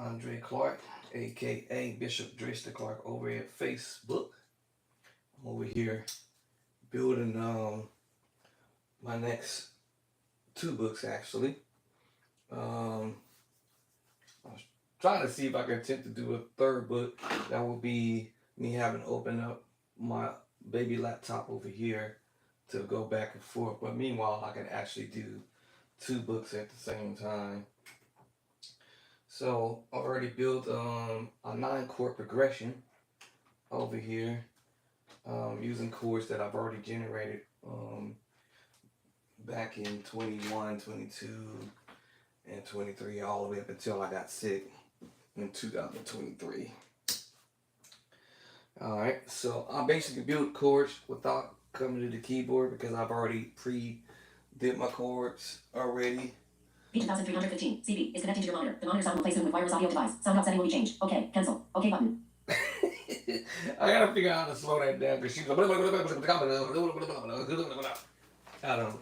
Andre Clark, aka Bishop Drista Clark, over at Facebook. I'm over here building my next two books actually. Um, I was trying to see if I can attempt to do a third book. That will be me having to open up my baby laptop over here to go back and forth. But meanwhile, I can actually do two books at the same time. So I've already built a 9 chord progression over here using chords that I've already generated back in 21, 22, and 23, all the way up until I got sick in 2023. Alright, so I basically built chords without coming to the keyboard because I've already did my chords already. B2315. CV is connecting to your monitor. The monitor sound will play soon with wireless audio device. Sound out setting will be changed. Okay. Cancel. Okay button. I gotta figure out how to slow that down because she's like, I don't know.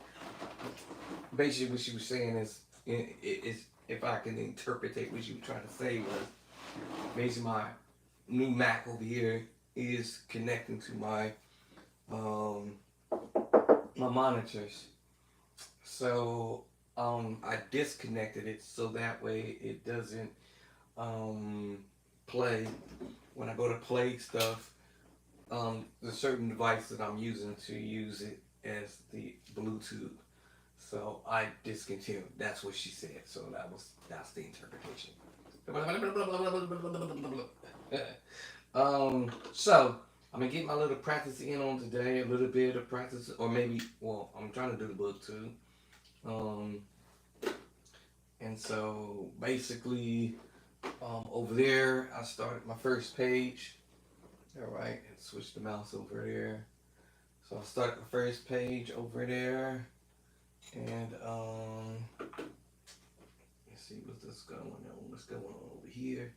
Basically, what she was saying is if I can interpret what she was trying to say was basically my new Mac over here is connecting to my my monitors. So I disconnected it so that way it doesn't play when I go to play stuff. The certain device that I'm using to use it as the Bluetooth. So I discontinued. That's what she said. So that's the interpretation. So I'm gonna get my little practice in on today. A little bit of practice, or maybe I'm trying to do the book too. Um, and so basically, over there I started my first page. All right, and switch the mouse over there. So I start the first page over there, and let's see what's this going on. What's going on over here?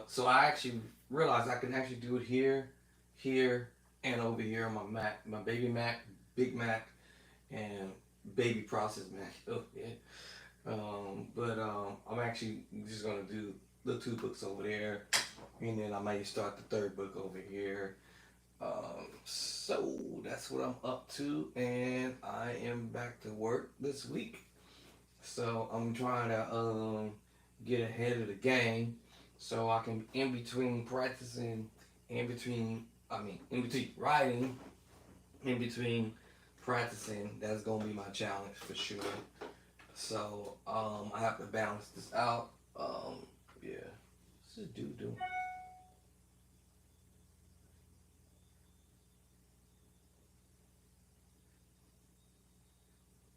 So I actually realized I can actually do it here, here, and over here on my Mac, my baby Mac, Big Mac, and baby process Mac. Oh yeah. But I'm actually just gonna do the two books over there, and then I might start the third book over here. So that's what I'm up to, and I am back to work this week. So I'm trying to get ahead of the game, so I can in between practicing, in between writing, in between practicing. That's gonna be my challenge for sure. So I have to balance this out. Yeah, what's this dude doing?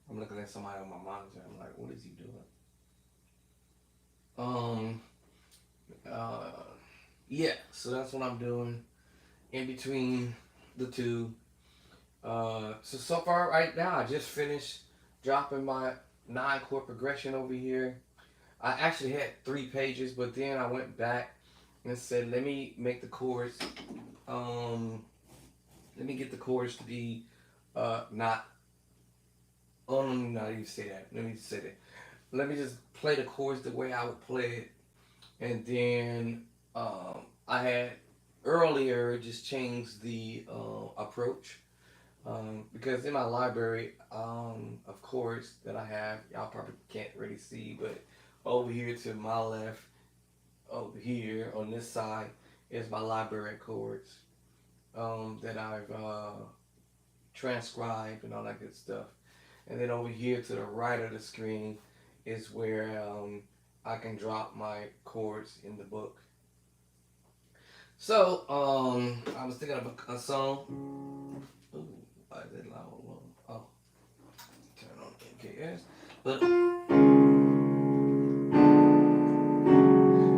I'm looking at somebody on my monitor. I'm like, what is he doing? Um, uh, yeah. So that's what I'm doing in between the two. So far right now, I just finished dropping my 9 chord progression over here. I actually had 3 pages, but then I went back and said, let me make the chords. Let me get the chords to be not. Oh no, not even say that. Let me say that. Let me just play the chords the way I would play it, and then I had earlier just changed the approach because in my library of chords that I have, y'all probably can't really see, but over here to my left, over here on this side is my library chords that I've transcribed and all that good stuff. And then over here to the right of the screen is where I can drop my chords in the book. So I was thinking of a song. Ooh, why is it loud? Oh, turn on MKS. But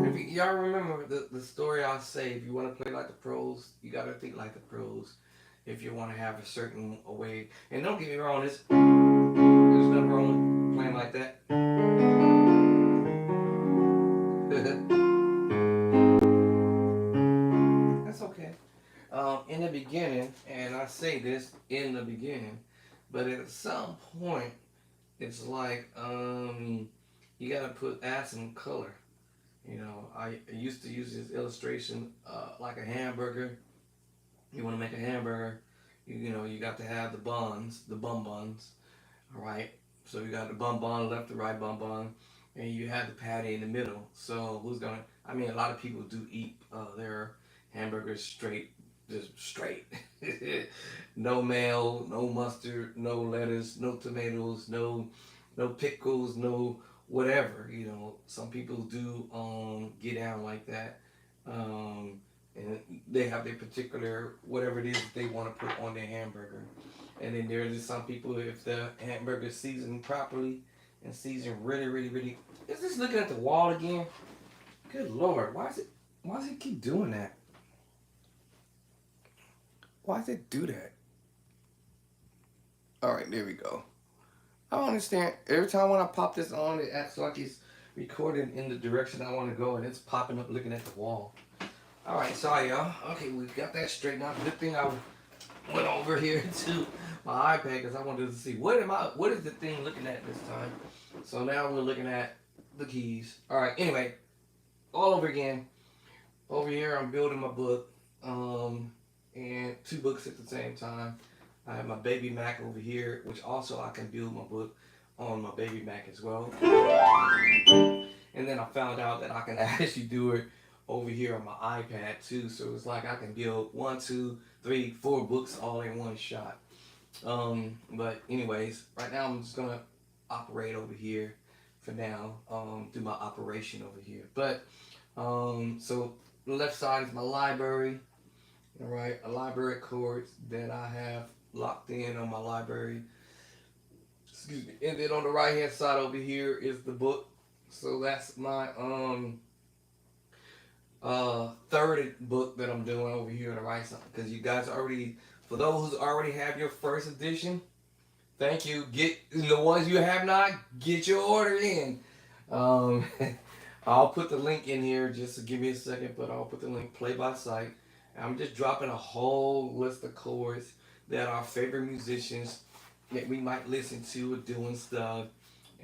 if y'all remember the story I say, if you want to play like the pros, you got to think like the pros. If you want to have a certain way, and don't get me wrong, there's nothing wrong with playing like that. That's okay. In the beginning, and I say this in the beginning, but at some point, it's like you gotta add some color. I used to use this illustration like a hamburger. You want to make a hamburger, you got to have the buns, the bun buns, all right? So you got the bun bun, left to right bun bun, and you have the patty in the middle. So I mean, a lot of people do eat their hamburgers straight, just straight. No mayo, no mustard, no lettuce, no tomatoes, no pickles, no whatever. Some people do get down like that. Um, and they have their particular whatever it is that they want to put on their hamburger. And then there's just some people, if the hamburger is seasoned properly and seasoned really, really, really. Is this looking at the wall again? Good lord, why does it keep doing that? Why does it do that? All right, there we go. I don't understand. Every time when I pop this on, it acts like it's recording in the direction I want to go, and it's popping up looking at the wall. All right, sorry y'all. Okay, we got that straightened out. Good thing I went over here to my iPad because I wanted to see what is the thing looking at this time. So now we're looking at the keys. All right. Anyway, all over again. Over here, I'm building my book, and two books at the same time. I have my baby Mac over here, which also I can build my book on my baby Mac as well. And then I found out that I can actually do it over here on my iPad too. So it's like I can build one, two, three, four books all in one shot. But anyways, right now I'm just gonna operate over here for now. Do my operation over here. But so the left side is my library. All right, a library chords that I have locked in on my library. Excuse me. And then on the right hand side over here is the book. So that's my third book that I'm doing over here on the right side. Because you guys already, for those who already have your first edition, thank you. Get the ones you have not, get your order in. Um, I'll put the link in here just to give me a second, but I'll put the link play by sight. I'm just dropping a whole list of chords that our favorite musicians that we might listen to are doing stuff,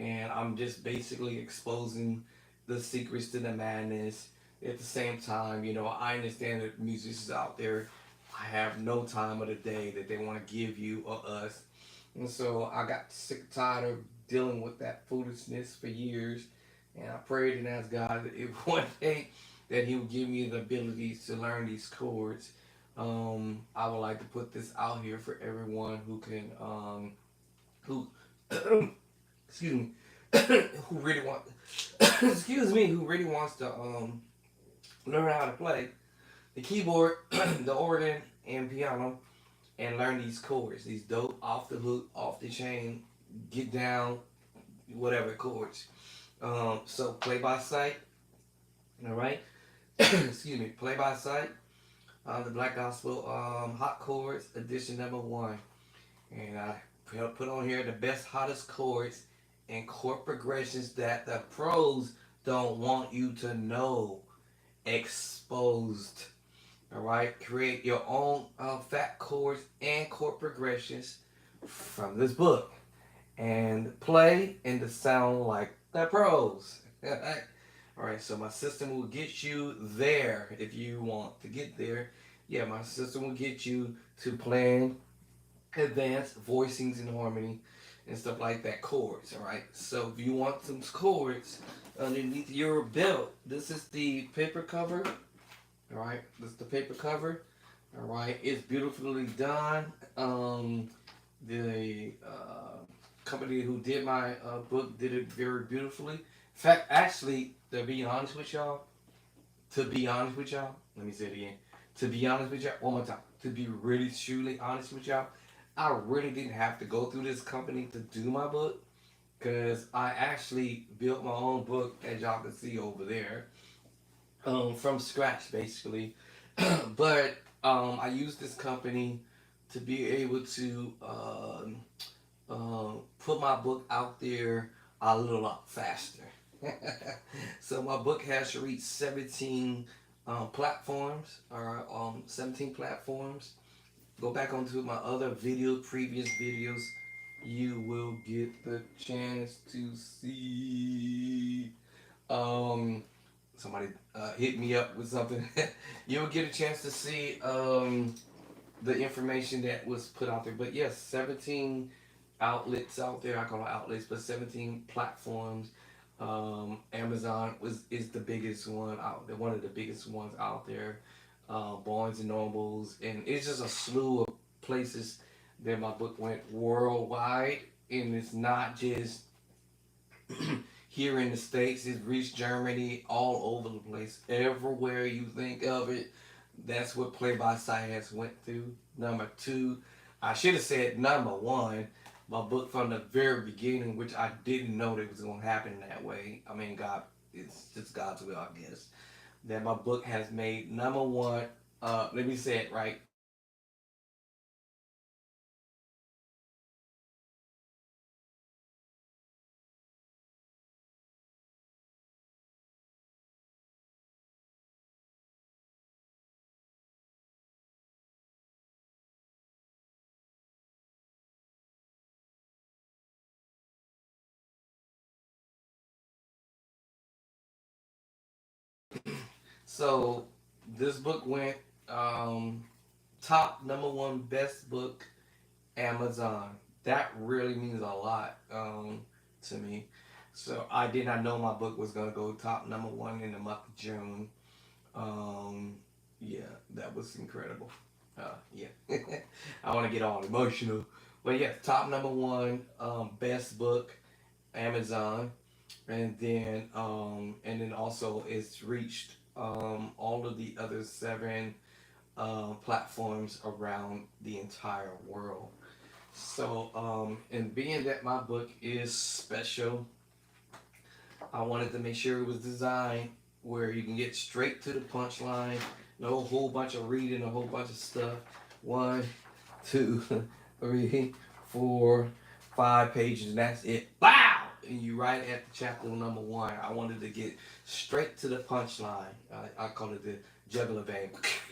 and I'm just basically exposing the secrets to the madness. At the same time, I understand that musicians out there have no time of the day that they want to give you or us, and so I got sick and tired of dealing with that foolishness for years, and I prayed and asked God that if one day that He would give me the abilities to learn these chords. I would like to put this out here for everyone who can, who, excuse me, who really want, excuse me, who really wants to learn how to play the keyboard, the organ, and piano, and learn these chords, these dope off the hook, off the chain, get down, whatever chords. So play by sight, all right. Excuse me, play by sight. The Black Gospel Hot Chords edition number one, and I put on here the best hottest chords and chord progressions that the pros don't want you to know. Exposed. All right, create your own fat chords and chord progressions from this book, and play and to sound like the pros. All right, so my system will get you there if you want to get there. Yeah, my system will get you to playing advanced voicings and harmony and stuff like that, chords. All right, so if you want some chords underneath your belt, this is the paper cover. All right, this is the paper cover. All right, it's beautifully done. The company who did my book did it very beautifully. In fact, actually, to be honest with y'all, let me say it again. To be honest with y'all, one more time. To be really, truly honest with y'all, I really didn't have to go through this company to do my book because I actually built my own book, as y'all can see over there, from scratch, basically. But I used this company to be able to put my book out there a little lot faster. So my book has reached 17 platforms, or 17 platforms. Go back onto my other previous videos. You will get the chance to see. Um, somebody hit me up with something, you'll get a chance to see the information that was put out there. But yes, 17 outlets out there. I call them outlets, but 17 platforms. Amazon is the biggest one out there, one of the biggest ones out there. Barnes and Nobles, and it's just a slew of places that my book went worldwide, and it's not just here in the States. It's reached Germany, all over the place, everywhere you think of it. That's what Play by Sight has went through. Number two, I should have said number one. My book from the very beginning, which I didn't know that it was going to happen that way. I mean, God, it's just God's will, I guess. That my book has made number one. Let me say it right. So this book went top number one best book Amazon. That really means a lot to me. So I did not know my book was gonna go top number one in the month of June. Um, yeah, that was incredible. Yeah, I want to get all emotional, but yeah, top number one best book Amazon, and then also it's reached all of the other seven platforms around the entire world. So, and being that my book is special, I wanted to make sure it was designed where you can get straight to the punchline, no whole bunch of reading, a whole bunch of stuff. One, two, three, 4, 5 pages, and that's it. Wow! And you right at the chapter number one. I wanted to get straight to the punchline. I call it the jugular vein.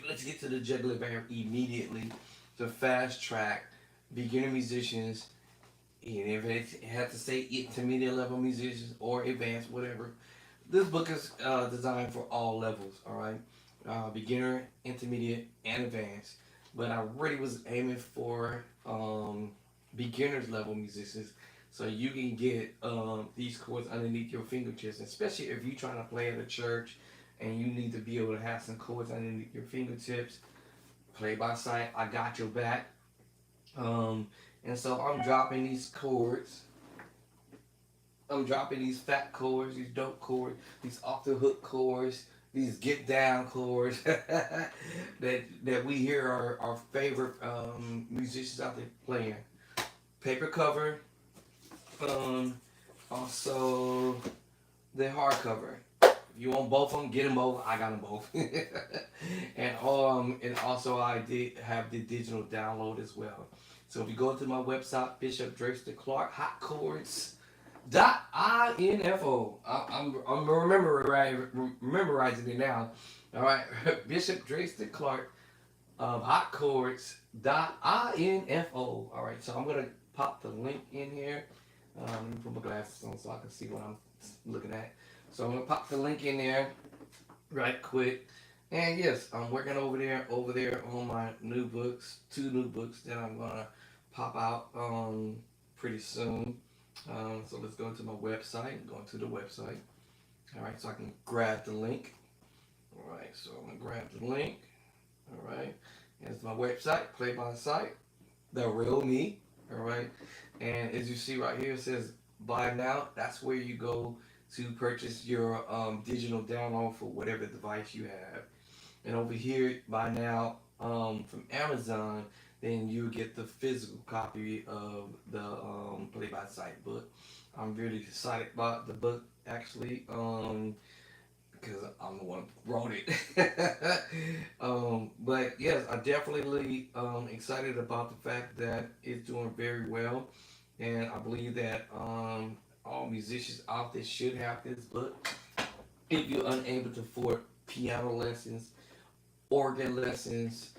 Let's get to the jugular vein immediately. To fast track beginner musicians, and if it had to say intermediate level musicians or advanced, whatever, this book is designed for all levels. All right, beginner, intermediate, and advanced. But I really was aiming for beginners level musicians, so you can get these chords underneath your fingertips, especially if you're trying to play at a church and you need to be able to have some chords underneath your fingertips. Play by sight, I got your back. Um, and so I'm dropping these chords. I'm dropping these fat chords, these dope chords, these off the hook chords, these get down chords that we hear our favorite musicians out there playing. Paper cover, um, also the hardcover. If you want both of them, get them both. I got them both. And also I did have the digital download as well. So if you go to my website, Bishop Drexler Clark Hot Chords .info. I'm memorizing it now. All right, Bishop Drexler Clark Hot Chords .info. All right, so I'm gonna pop the link in here. Let me put my glasses on so I can see what I'm looking at. So I'm gonna pop the link in there right quick. And yes, I'm working over there on my new books, two new books that I'm gonna pop out pretty soon. So let's go to my website. Going to the website. All right, so I can grab the link. All right, so I'm gonna grab the link. All right, here's my website, Play by Sight, the real me. All right, and as you see right here, it says buy now. That's where you go to purchase your digital download for whatever device you have. And over here, buy now from Amazon, then you get the physical copy of the Play by Sight book. I'm really excited about the book actually. Because I'm the one who wrote it. But yes, I definitely excited about the fact that it's doing very well, and I believe that all musicians out there should have this book. If you're unable to afford piano lessons, organ lessons,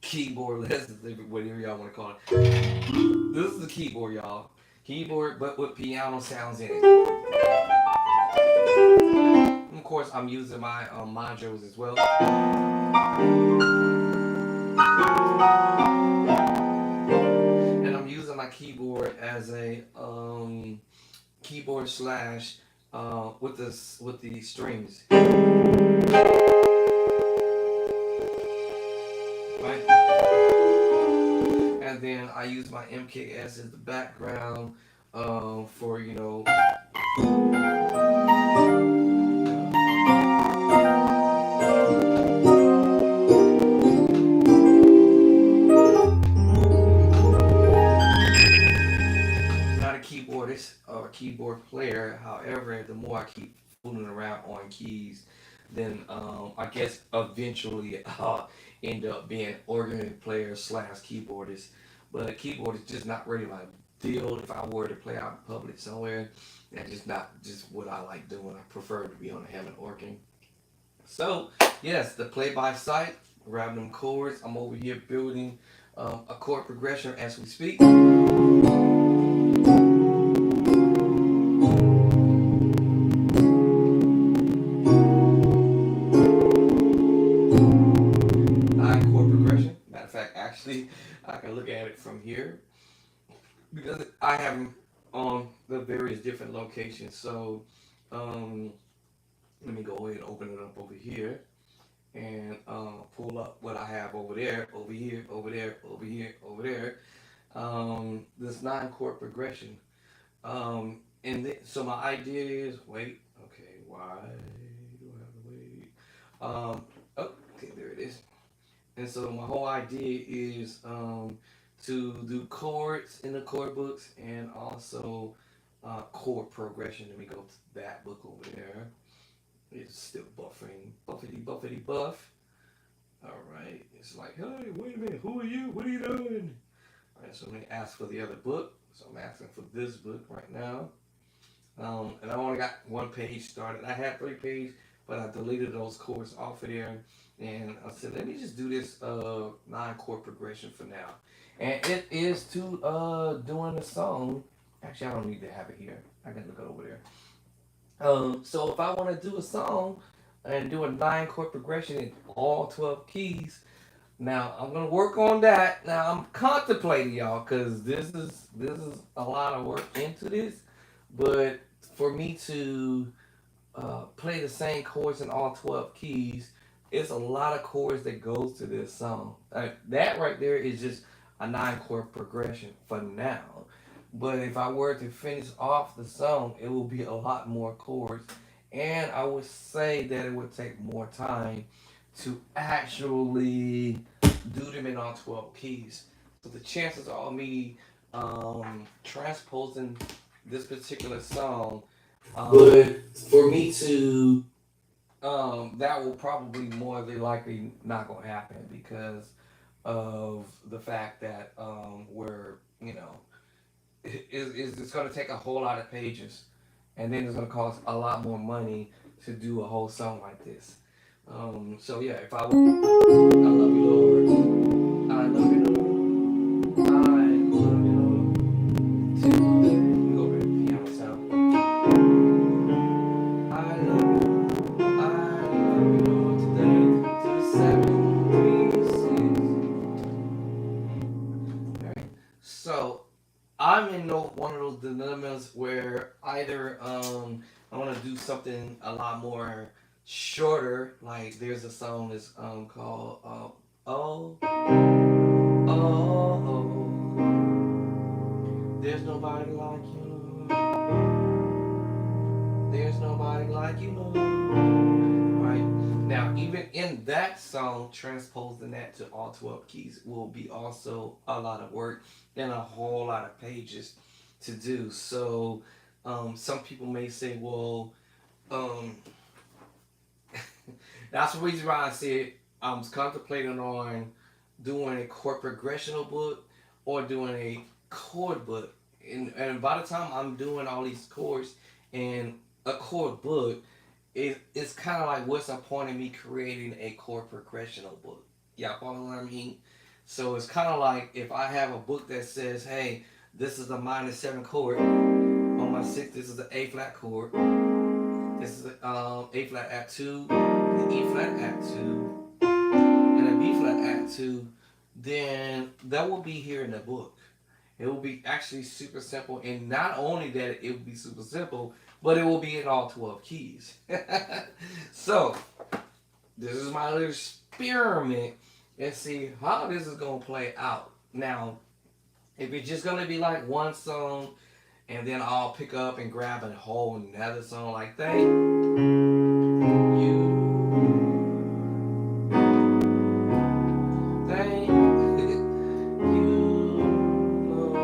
keyboard lessons, whatever y'all want to call it, this is the keyboard, y'all. Keyboard, but with piano sounds in it. Of course, I'm using my modules as well. And I'm using my keyboard as a keyboard slash with the strings. Right? And then I use my MKS as the background for not a keyboardist or a keyboard player. However, the more I keep fooling around on keys, then I guess eventually I'll end up being organ player slash keyboardist. But keyboard is just not really my deal. If I were to play out in public somewhere, that's just not just what I like doing. I prefer to be on the Hammond organ. So yes, the play by sight, grabbing them chords. I'm over here building a chord progression as we speak. Nine chord progression. Matter of fact, actually, I can look at it from here because I have them on the various different locations. So let me go ahead and open it up over here and pull up what I have over there, over here, over there, over here, over there. This nine chord progression. So my idea is wait. Okay, why do I have to wait? Oh, okay, there it is. And so my whole idea is to do chords in the chord books and also chord progression. Let me go to that book over there. It's still buffering. Buffety, buffety, buff. All right. It's like, hey, wait a minute. Who are you? What are you doing? All right. So let me ask for the other book. So I'm asking for this book right now. And I only got one page started. I had 3 pages, but I deleted those chords off of there. And I said, let me just do this nine chord progression for now. And it is to doing a song. Actually, I don't need to have it here. I can look it over there. So if I want to do a song and do a nine chord progression in all 12 keys, now I'm gonna work on that. Now I'm contemplating y'all because this is a lot of work into this, but for me to play the same chords in all 12 keys, it's a lot of chords that goes to this song. That right there is just a nine chord progression for now. But if I were to finish off the song, it will be a lot more chords. And I would say that it would take more time to actually do them in all 12 keys. So the chances of me transposing this particular song, but for me to, that will probably more than likely not gonna happen because of the fact that we're, it's going to take a whole lot of pages, and then it's going to cost a lot more money to do a whole song like this. So yeah, if I were, I love you, Lord. I love you, Lord. I love you, Lord. Today, go over to the piano sound. I love you, I love you, Lord. Today, 2, 7, 3, 6. All right. So I'm in one of those dilemmas where either I want to do something a lot more shorter, like there's a song that's called Oh Oh Oh, there's nobody like you, there's nobody like you, Lord. Right now, even in that song, transposing that to all 12 keys will be also a lot of work and a whole lot of pages to do. So some people may say, well, um, that's the reason why I said I was contemplating on doing a chord progressional book or doing a chord book. And by the time I'm doing all these chords in a chord book, it's kind of like what's the point of me creating a chord progressional book? Y'all follow what I mean? So it's kind of like if I have a book that says, hey, this is a minor 7 chord on my 6th, this is the A flat chord. This is A flat add 2, the E flat add 2, and a B flat add 2. Then that will be here in the book. It will be actually super simple, and not only that it will be super simple, but it will be in all 12 keys. So this is my little experiment and see how this is gonna play out. Now, if it's just gonna be like one song, and then I'll pick up and grab a whole another song like that. You, thank you, Lord.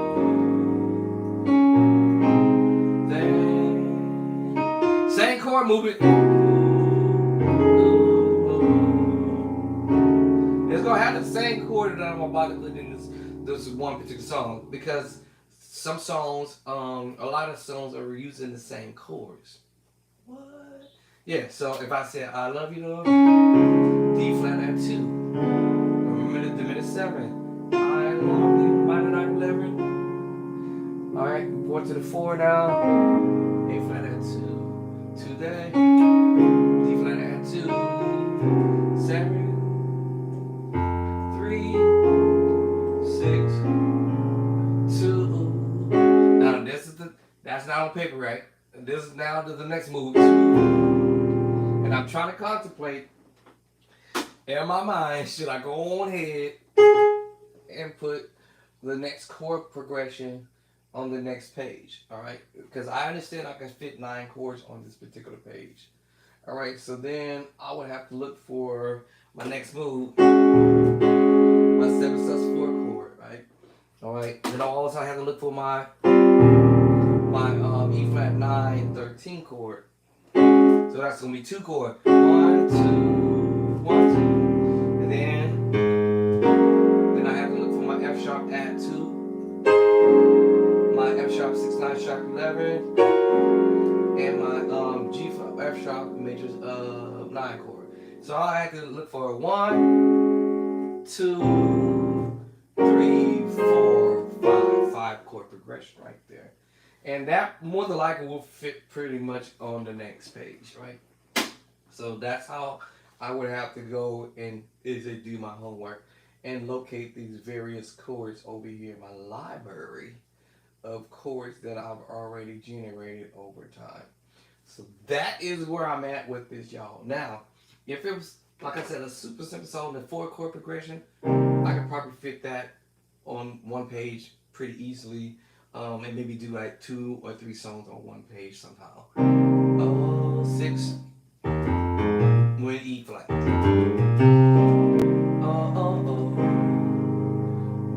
Same chord movement. It's gonna have the same chord that I'm about to put in this one particular song, because some songs, a lot of songs are using the same chords. What? Yeah. So if I say I love you, Lord, D flat add 2, minute to minute 7, I love you, minor 9 11. All right, going to the 4 now. A flat add 2, today. D flat add 2, 7, 3, 6, 2. Now that's not on paper, right? This is now to the next move. And I'm trying to contemplate in my mind, should I go on ahead and put the next chord progression on the next page? All right, because I understand I can fit 9 chords on this particular page. All right, so then I would have to look for my next move, my 7 sus4 chord, right? All right, then I'll also have to look for my E flat 9 13 chord. So that's gonna be 2 chords. 1, 2, 1, 2. And then I have to look for my F sharp add 2, my F sharp 6 9 sharp 11, and my G flat F sharp major 9 chord. So I have to look for 1, 2, 3, 4, 5 chord progression right there. And that more than likely will fit pretty much on the next page, right? So that's how I would have to go and do my homework and locate these various chords over here in my library of chords that I've already generated over time. So that is where I'm at with this, y'all. Now, if it was, like I said, a super simple song, the 4 chord progression, I could probably fit that on one page pretty easily. And maybe do like 2 or 3 songs on one page somehow. 6 with E flat.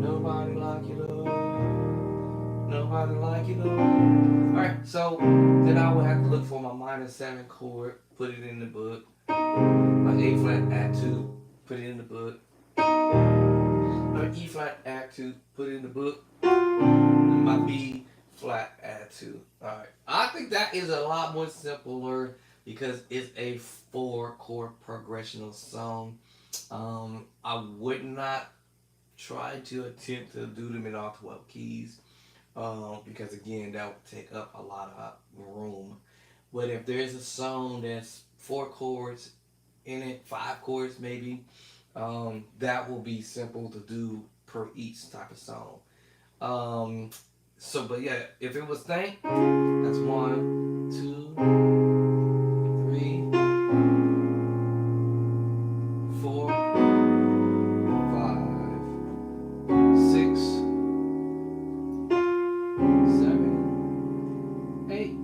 Nobody like you, Lord. Nobody like you, Lord. Alright, so then I would have to look for my minor 7 chord, put it in the book. My A flat add 2, put it in the book. My E flat add 2, put it in the book. My B flat add 2. Alright. I think that is a lot more simpler because it's a 4 chord progressional song. I would not try to attempt to do them in all 12 keys. Because again, that would take up a lot of room. But if there's a song that's 4 chords in it, 5 chords maybe, that will be simple to do per each type of song. So, but yeah, if it was thank, that's 1, 2, 3, 4, 5, 6, 7, 8,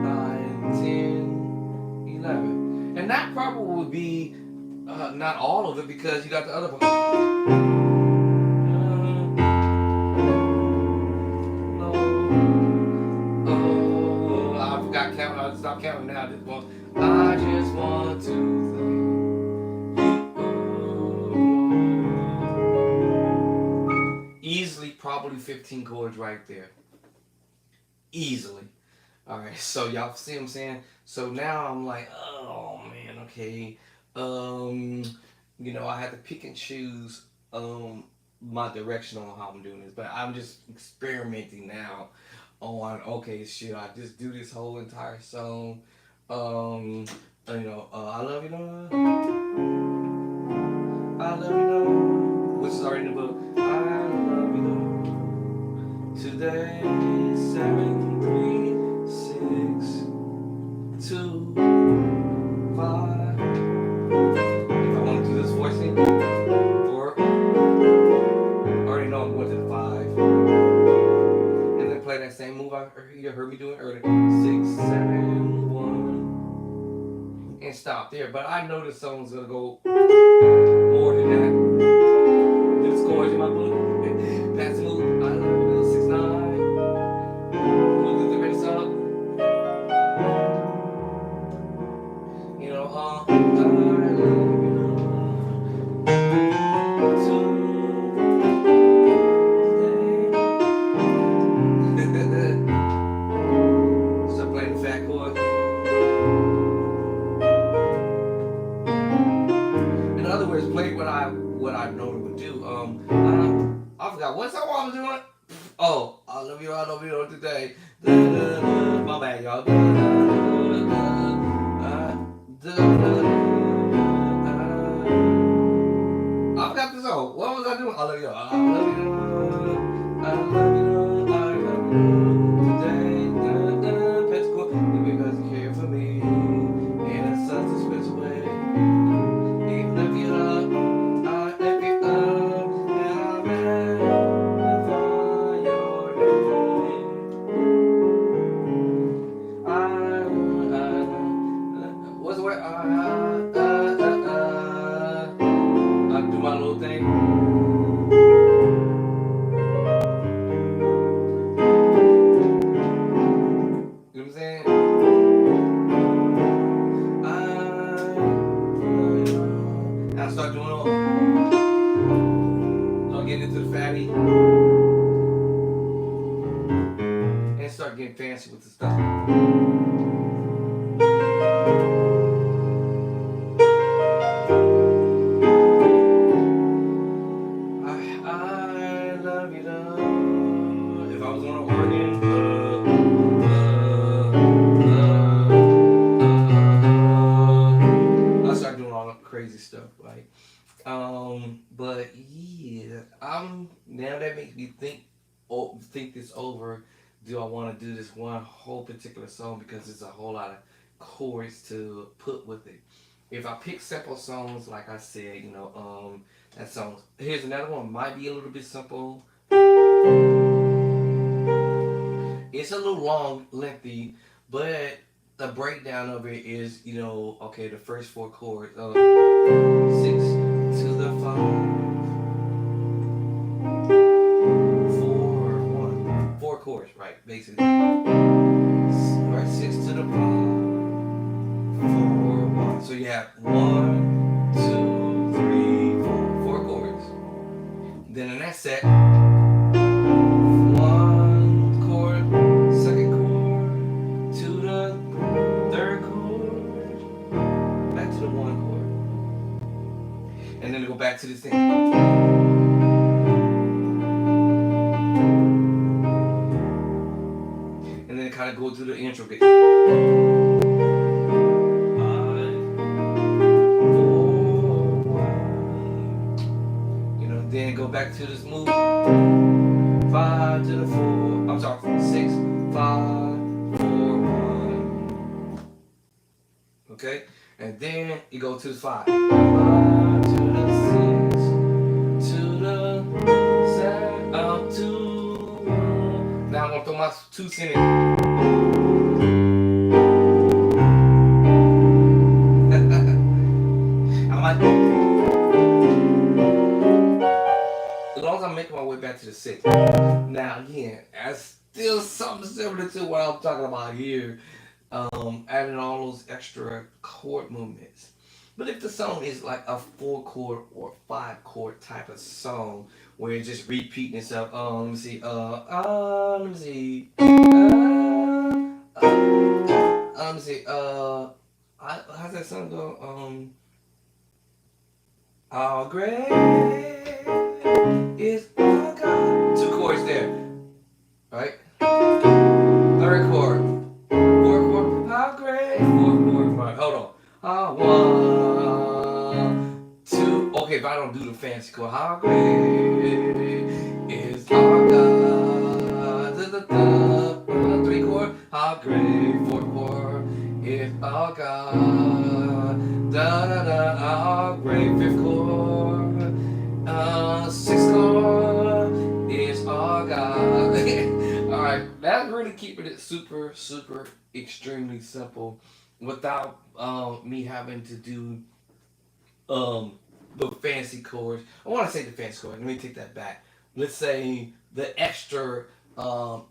9, 10, 11. And that probably would be not all of it because you got the other part. Stop counting now. I just want to thank you. Easily, probably 15 chords right there. Easily. Alright, so y'all see what I'm saying? So now I'm like, oh man, okay. I had to pick and choose my direction on how I'm doing this, but I'm just experimenting now. on, okay, should I just do this whole entire song? I love you, I love you, which is already in the book. I love you today, 7, 3, 6, 2, 5. If I want to do this voicing, or I already know I'm going to the 5. And then play that same move you heard me doing earlier. 6, 7, 1. And stop there. But I know this song's gonna go more than that. This chords in my book. Pass the move. I love you, 6, 9. Move the ready song. I love you. Start playing the fat chord. In other words, play what I normally would do. I forgot what song I was doing. Oh, I love you today. My bad, y'all. I forgot the song. What was I doing? I love you. I love you. I love you. I love you today. Physical, because you care for me in such a special way. Even if you love, I if you love, and I magnify your name. What's the word? I do my little thing. You know what I'm saying? And I start doing all. Start getting into the fatty. And start getting fancy with the stuff. I love you, love. If I was on an organ, I start doing all that crazy stuff, right? But yeah, now that makes me think this over. Do I want to do this one whole particular song because it's a whole lot of chords to put with it? If I pick simple songs, like I said, that song. Here's another one. Might be a little bit simple. It's a little long, lengthy, but the breakdown of it is, okay, the first 4 chords. 6 to the 5. 4 chords, right? Basically, right. 6 to the 5. 4, 1. So you have 1, 2, 3, 4. 4 chords. Then in that set, 1 chord, second chord, to the third chord, back to the 1 chord, and then go back to this thing. And then kind of go through the intro bit. 5, 4, 1. Then go back to this move. 5 to the 4. I'm sorry, 6, 5, 4, 1. Okay? And then you go to the 5. 5 to the 6, to the 7, 2, 1. Now I'm gonna throw my 2 cents in. As long as I'm making my way back to the 6. Now again, that's still something similar to what I'm talking about here. Adding all those extra chord movements. But if the song is like a 4 chord or 5 chord type of song where it's just repeating itself, let me see, let me see, let me see, how's that song go? How great is our God. 2 chords there, right? third chord. Fourth chord. How great. Fourth chord. Right, hold on. 1, 2. Okay, if I don't do the fancy chord, how great is our God. Da, da, da. 3 chord. How great. 4 chord is our God. Da da da. How great. 5th chord. 6th chord is our God. All right, that's really keeping it super, super, extremely simple, without me having to do um the fancy chords. I want to say the fancy chords. Let me take that back. Let's say the extra um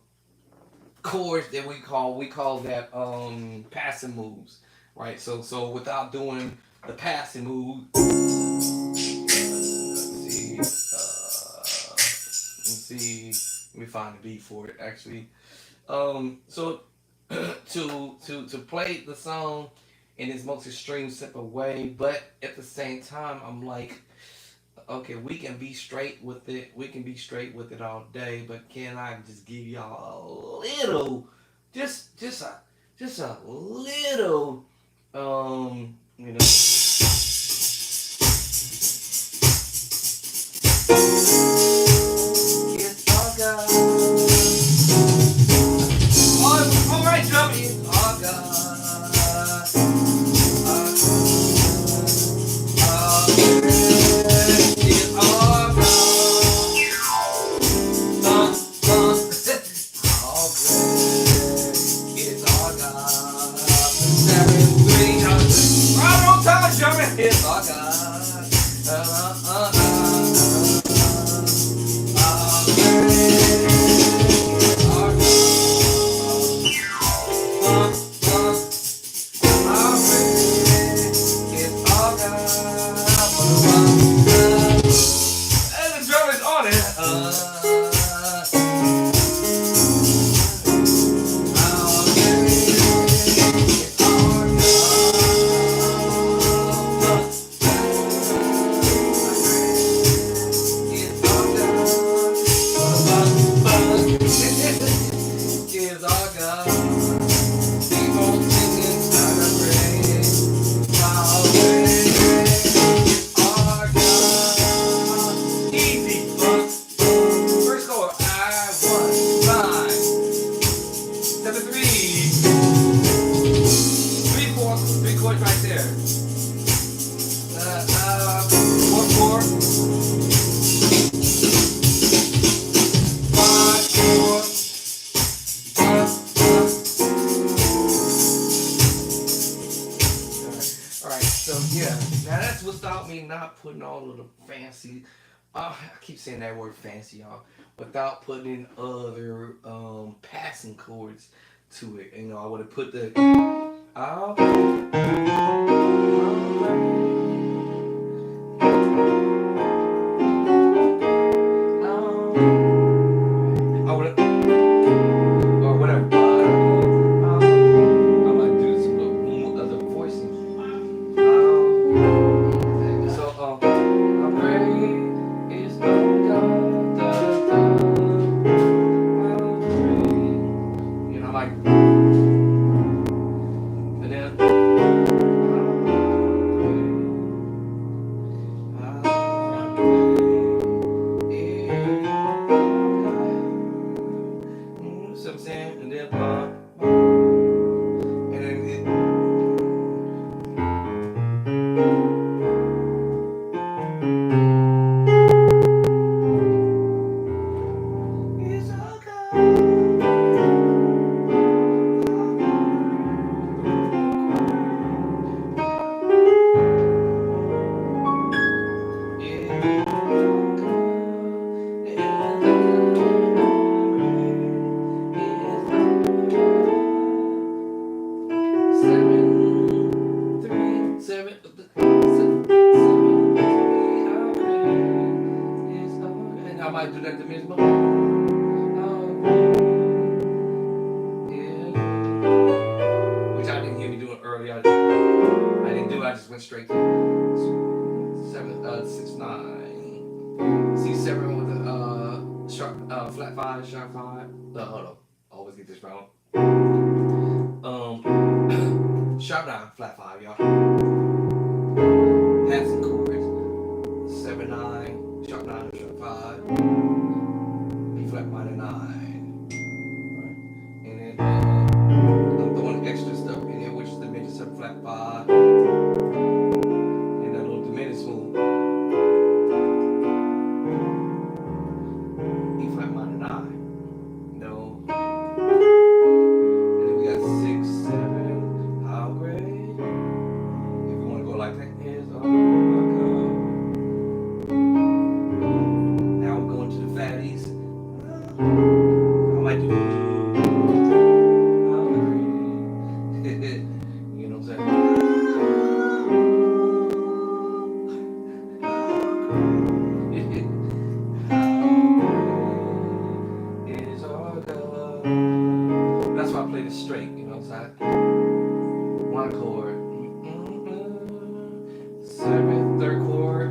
chords that we call that passing moves, right? So without doing the passing move, let's see. Let me find the beat for it actually. So to play the song in its most extreme simple way, but at the same time, I'm like, okay, we can be straight with it. We can be straight with it all day, but can I just give y'all a little, just a little, you know. It's all God. All right, Johnny. It's all God. It's all God. All great. It's all God. 7, 3, right on time, Johnny. It's all God. All great. All God. And the drum is on it. Is our God. Keep on singing, gotta praise. How great our God. Easy. First chord. I 1, 5, 7, 3. 3 chords. 3 chords right there. 4 chord. 5 chord. Alright, so yeah, now that's without me not putting all of the fancy, I keep saying that word fancy, y'all, without putting other passing chords to it. You know, I would have put the, oh, I would have, or whatever, I might do some other voicing. So, how great is our God, da, da, how great. You know, like, and then, how great is God. So I'm saying, and then, and then it's all God. I might do that to Miss Mo. Which I didn't hear me doing earlier. I didn't do it, I just went straight to 6, 9. C7 with a sharp flat 5, sharp 5. Hold on. Always get this wrong. Sharp 9, flat 5, y'all. Passing chords, 7 9, sharp 9, sharp 5, B flat minor 9. Right? And then I'm throwing extra stuff in here, which is the major 7 flat 5, and that little diminished move, E flat minor 9. No. And then we got 6 7, how great. If you want to go like that, is all my God. Now I'm going to the fatties. I might do how great. You know what I'm saying? Is our God. That's why I play this straight, you know what I'm saying? One chord. Seventh, third chord.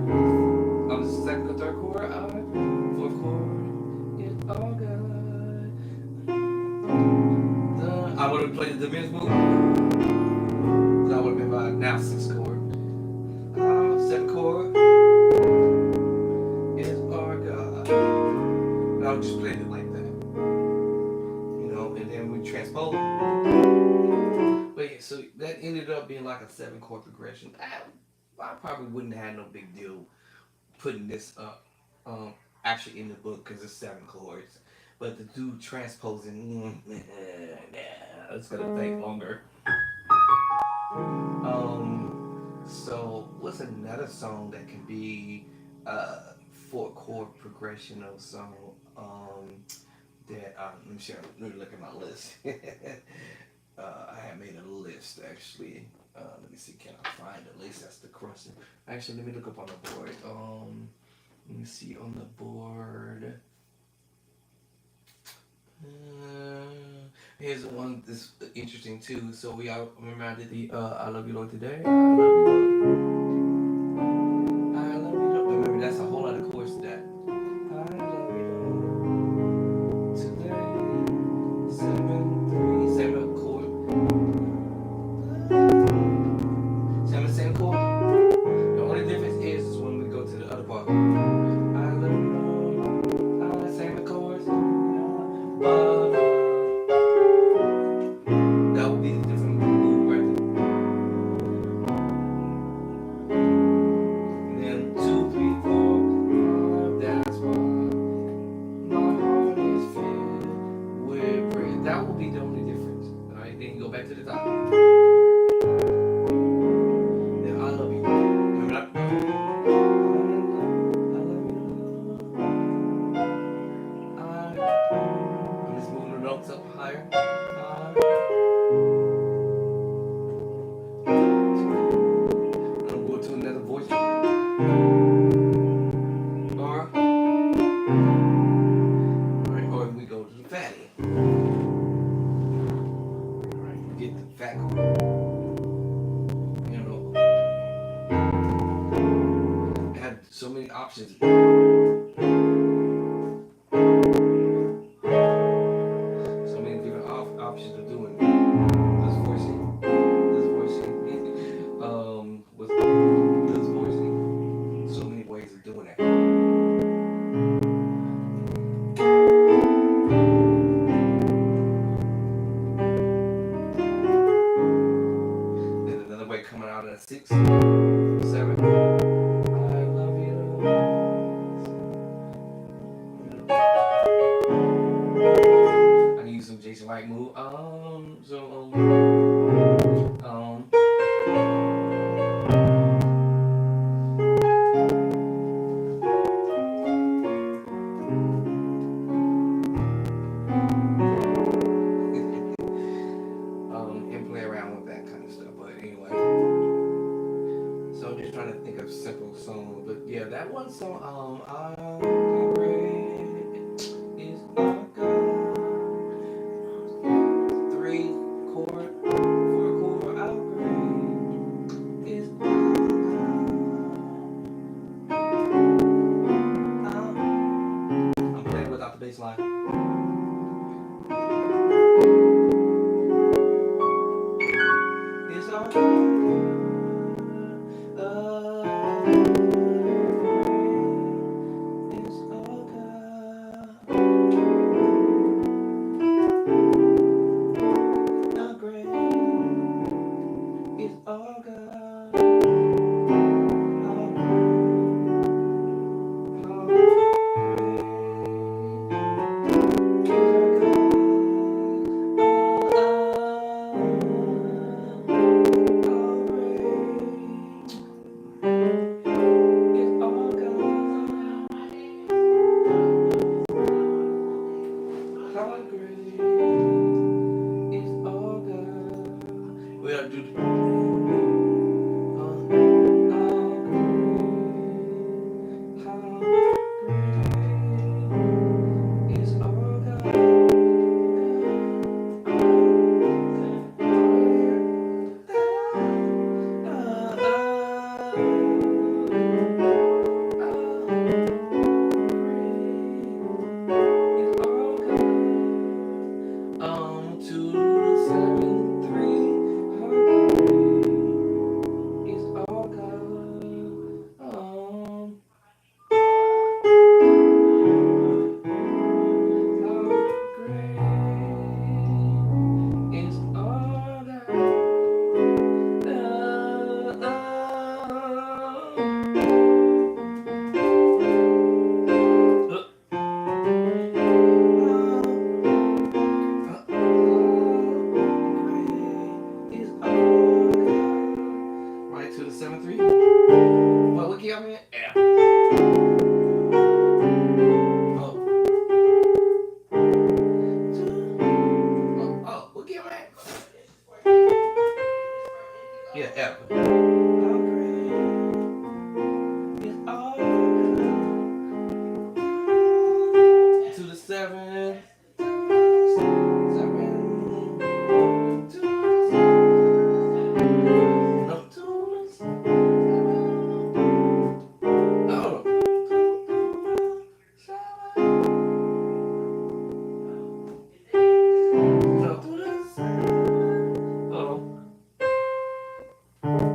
On the second or third chord. Fourth chord. It's all good. I would have played the diminished move. That would have been my now sixth chord. Seventh chord. It's our God. And I would just play it like that. You know, and then we transpose. But yeah, so that ended up being like a 7 chord progression. I probably wouldn't have had no big deal putting this up actually in the book because it's 7 chords. But to do transposing, it's gonna take longer. So what's another song that can be a 4 chord progression of song? That let me share. Let me look at my list. I had made a list actually. Let me see, can I find a list? That's the question. Actually, let me look up on the board. Let me see on the board. Here's one that's interesting too. So we all remember I did the "I Love You Lord" today. I love you, Lord. I love you, Lord. Remember, that's a whole lot of chords to that. I love you, Lord. Today, 7 3 7 chord. 7 chord. The only difference is when we go to the other part. I love you, Lord. I same chords. That would be the different move right there. And then 2 3 4 5. That's why my heart is filled with praise. That will be the only difference. All right. Then you go back to the top. Then I love you. Remember that? I love you. I'm just moving the notes up higher. I'm going to another voice. Or we go to the fatty. Alright, get the fat chord. You know, it had so many options. So many different options of doing this voicing. With this voicing. So many ways of doing that. Then another way coming out at 6, 7. I love you. I can use some Jason White move. And play around with that kind of stuff. But anyway, so I'm just trying to think of simple songs. But yeah, that one song, I great is our God. 3 chord, 4 chord, how great is our God. I'm playing without the bass line. Right to the 7-3. Well, what key I'm in? F. Oh. Oh, what key I'm at? Yeah, F. To the 7.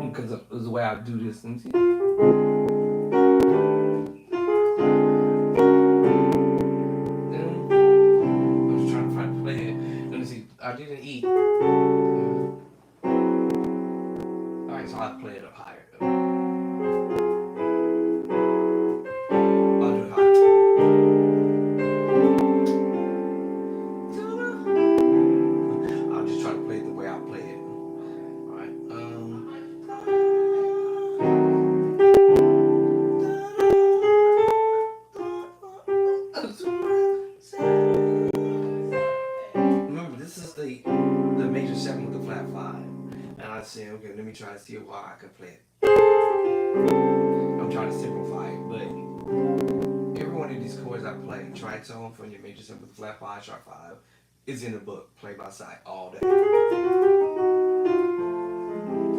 Because of the way I do this. Let me see. I'm just trying to find a play it. Let me see. I did an E. Alright, so I'll play it up higher. I'll do it higher. I'll just try to play it the way I play it. Alright. Remember, this is the major 7 with the flat 5. And I said, okay, let me try to see why I can play it. I'm trying to simplify it, but every one of these chords I play, tritone from your major 7 with the flat 5, sharp 5, is in the book, play by side all day.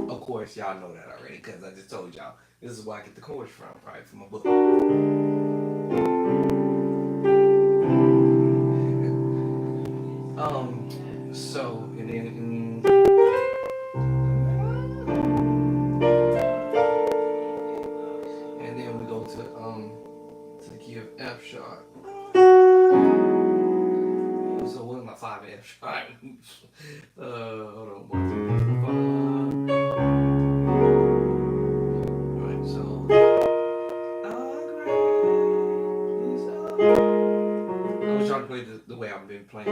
Of course, y'all know that already, because I just told y'all. This is where I get the chords from, right? From my book. So, and then, we go to the key of F sharp. So what is my 5 F sharp? Hold on, 1, 2, 3, 4, 5. Alright, so I was trying to play the way I've been playing.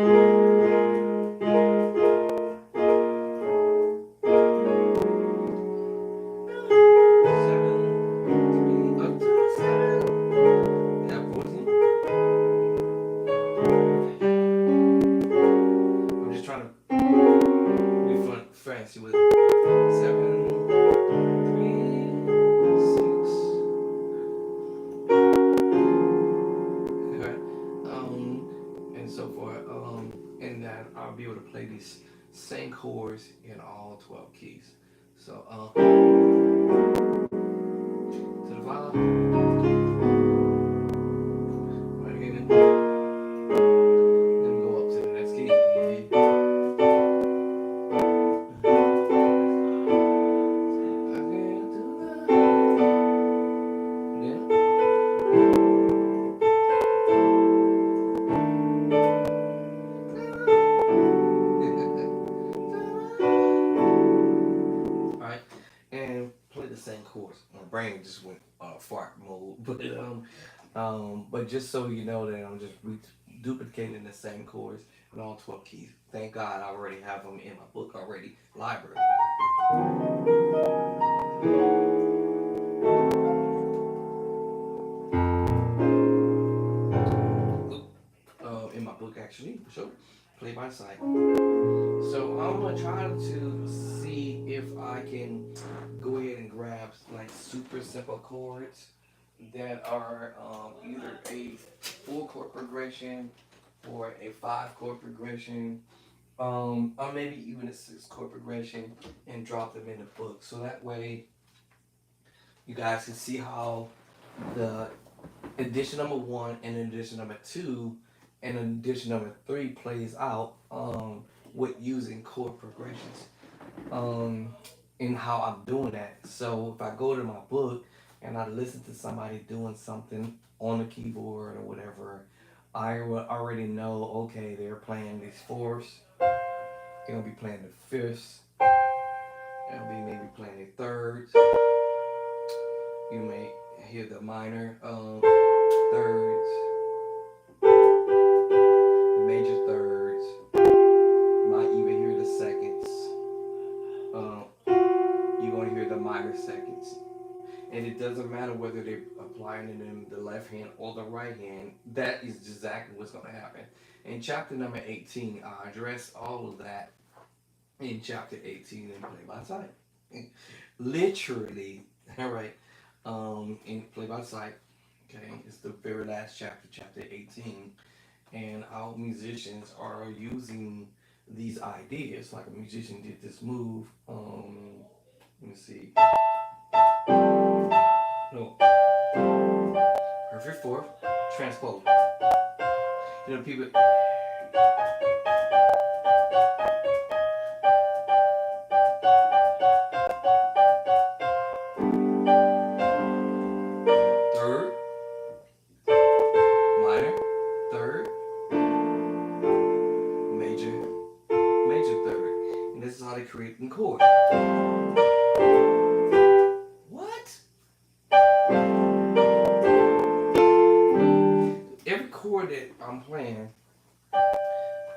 Fancy with 7, 3, 6. Okay. And so forth. And that I'll be able to play these same chords in all 12 keys. So to the 5. Right here. Then we go up to the next key. Same chords. My brain just went fart mode, but just so you know that I'm just duplicating the same chords in all 12 keys. Thank God I already have them in my book already, library. In my book actually, so play by sight. So I'm gonna try to see if I can go ahead and grab like super simple chords that are either a full chord progression or a five chord progression, or maybe even a six chord progression, and drop them in the book. So that way you guys can see how the edition number one and edition number two and edition number three plays out with using chord progressions, um, and how I'm doing that. So if I go to my book and I listen to somebody doing something on the keyboard or whatever, I will already know, okay, they're playing these fourths, they're gonna be playing the fifths, they'll be maybe playing the thirds. You may hear the minor thirds, the major thirds. You might even hear the seconds. You're gonna hear the minor seconds, and it doesn't matter whether they're applying it in the left hand or the right hand. That is exactly what's gonna happen. In chapter number 18, I address all of that in chapter 18 in Play by Sight. Literally, all right. In Play by Sight, okay, it's the very last chapter, chapter 18, and our musicians are using these ideas. Like a musician did this move. Let me see. No, perfect fourth, transpose. You know, people. Third, minor, third, major, major third, and this is how they create the chord. What? Every chord that I'm playing,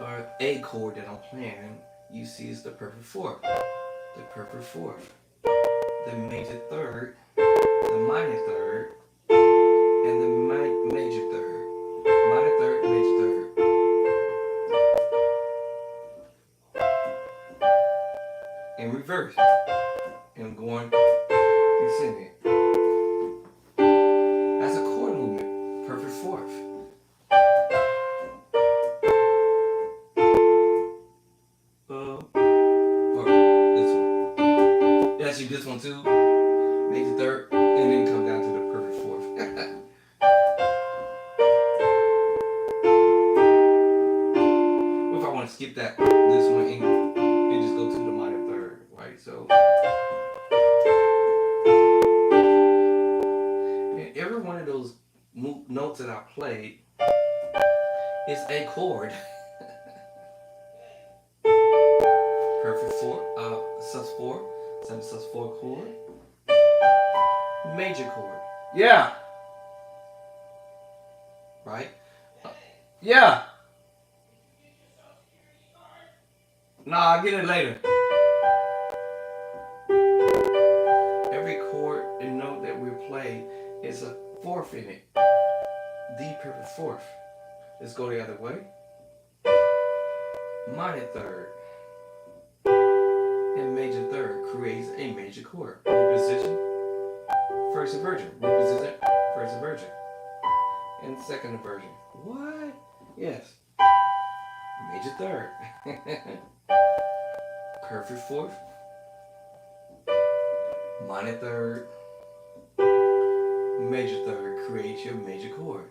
or a chord that I'm playing, you see is the perfect fourth, the perfect fourth, the major third, the minor third, and the major third, minor third, major third. In reverse, and going descending. That's a chord movement, perfect fourth. Or this one. Actually, this one too. Major third, and then come down to the perfect fourth. What if I want to skip that this one and just go to the minor third, right? So, and every one of those notes that I played is a chord. Perfect four, sus4, 7 sus4 chord, major chord. Yeah. Right? Yeah. Nah, I'll get it later. Every chord and note that we play is a fourth in it. D perfect fourth. Let's go the other way. Minor third and major third creates a major chord. Reposition, first inversion. Reposition, first inversion. And second inversion. What? Yes. Major third. Perfect fourth. Minor third. Major third creates your major chord.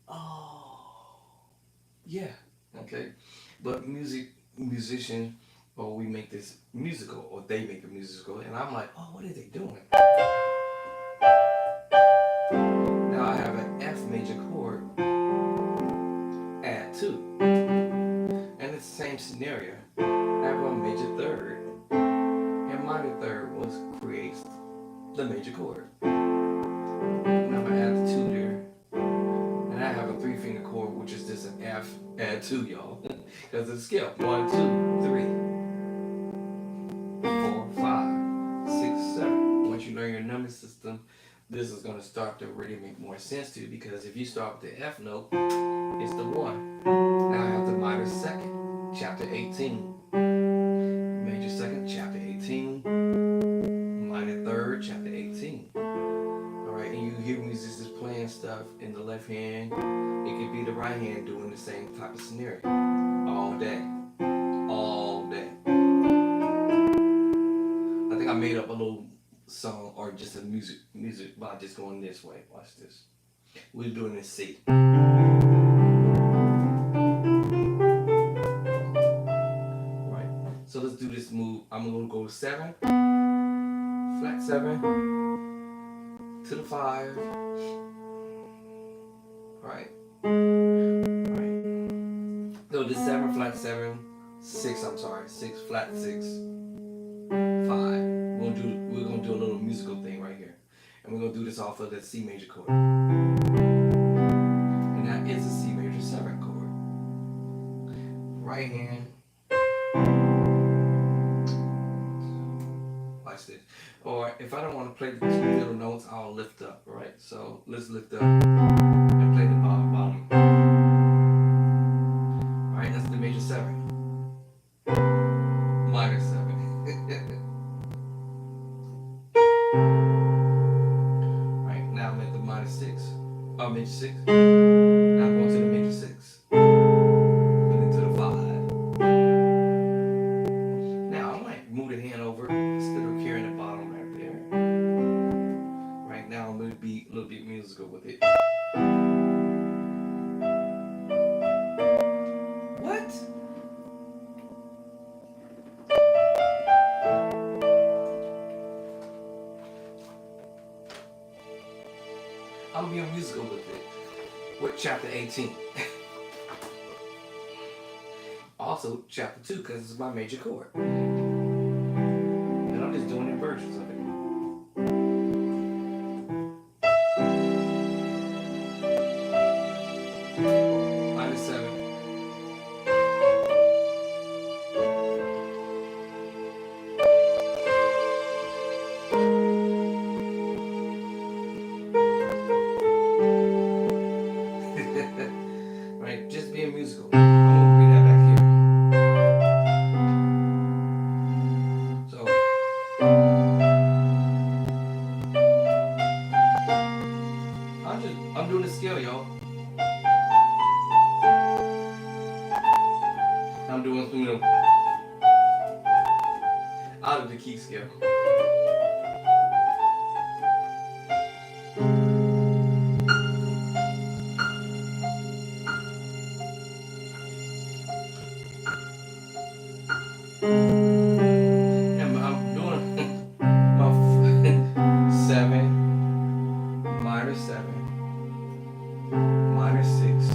Oh. Yeah. Okay. But musician, or we make this musical, or they make a musical, and I'm like, oh, what are they doing? Now I have an F major chord, add 2. And it's the same scenario. I have a major third, and minor third creates the major chord. And I'm gonna add the 2 there. And I have a 3-finger chord, which is just an F, add 2, y'all. Because it's a scale. 1, 2, 3, 4, 5, 6, 7. Once you learn your number system, this is going to start to really make more sense to you, because if you start with the F note, it's the 1. Now I have the minor second, chapter 18. Major second, chapter 18. Minor third, chapter 18. Alright, and you hear musicians playing stuff in the left hand. It could be the right hand doing the same type of scenario. All day. All day. I think I made up a little song or just a music by just going this way. Watch this. We're doing this C. Right. So let's do this move. I'm gonna go 7, flat 7, to the 5. Right. Right. So this 7, flat 7, 6. I'm sorry, 6, flat 6, 5. We're gonna do a little musical thing right here, and we're gonna do this off of the C major chord, and that is a C major 7 chord. Right hand. Watch this. Or if I don't want to play the 2 middle notes, I'll lift up. Right. So let's lift up and play the bottom. All right. That's the major 7. Minor 7. Major 6. Now I'm going to the major 6. Then into the 5. Now I might move the hand over instead of carrying the bottom right there. Right now I'm going to be a little bit musical with it. What? I'm being musical with it. With chapter 18. Also chapter 2 because it's my major chord. And I'm just doing inversions of it. Minor 7. Right, just being musical. I'm gonna bring that back here. So I'm doing the scale, y'all. I'm doing out of the key scale. And I'm doing my 7, minor 7, minor 6,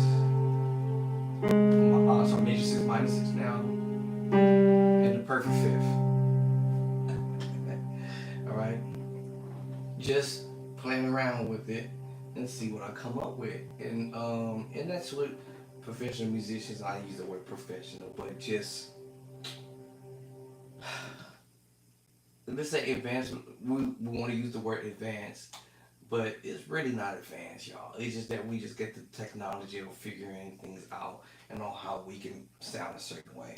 so major 6, minor 6 now, and the perfect 5th. Alright? Just playing around with it and see what I come up with. And that's what professional musicians, I use the word professional, but just let's say advanced, we want to use the word advanced, but it's really not advanced, y'all. It's just that we just get the technology of figuring things out and on how we can sound a certain way.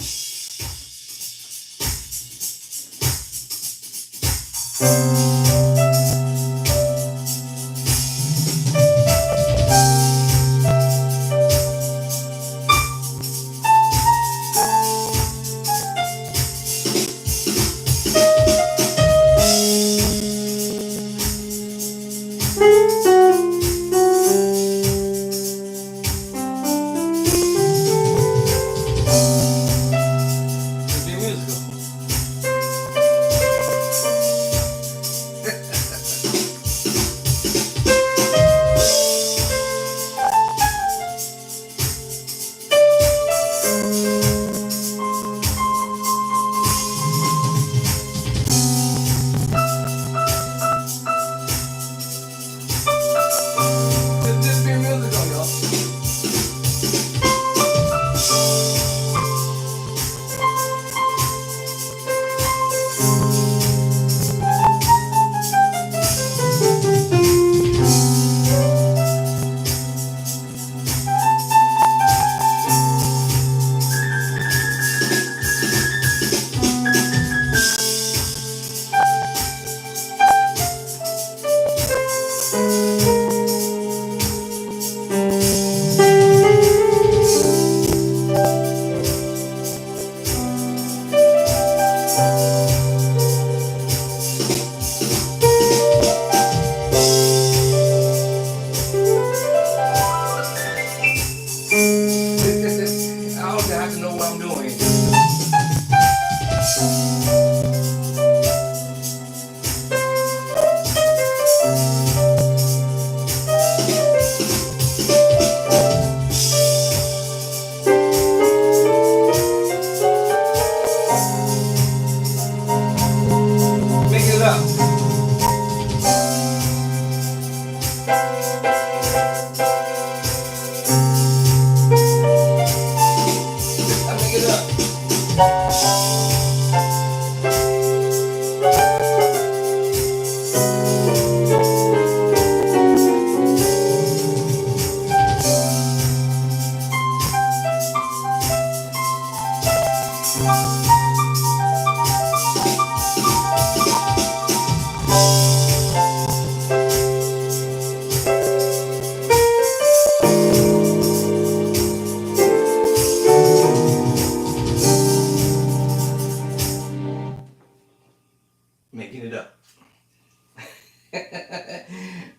making it up.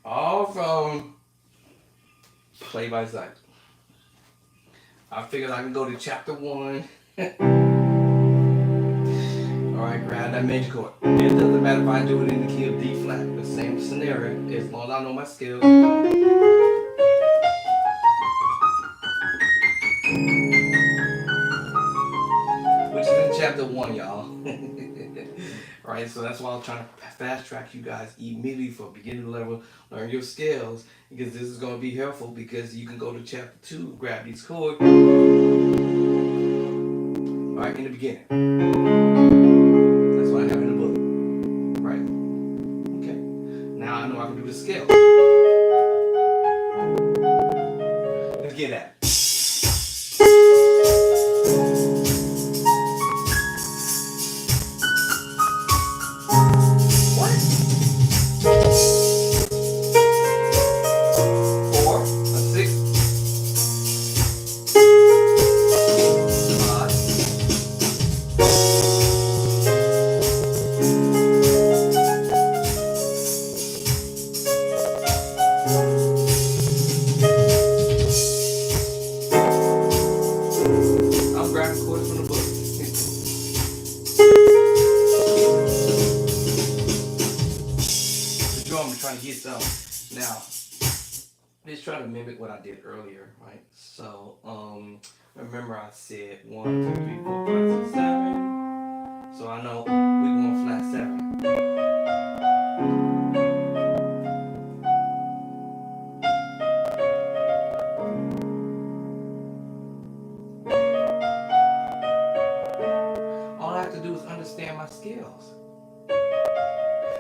All from play by sight. I figured I can go to chapter 1. Alright, grab that major chord. It doesn't matter if I do it in the key of D flat, the same scenario, as long as I know my scale. Which is in chapter 1, y'all. Alright, so that's why I'm trying to fast track you guys immediately for beginning level, learn your scales, because this is going to be helpful because you can go to chapter 2, grab these chords. Alright, in the beginning. That's what I have in the book. Right? Okay. Now I know I can do the scale. Let's get at it. I'm grabbing chords from the book. The drum, I'm trying to get some. Now, let's try to mimic what I did earlier, right? So, remember I said 1, 2, 3, 4, 5, 6, 7. So I know we're going flat 7. All I have to do is understand my scales.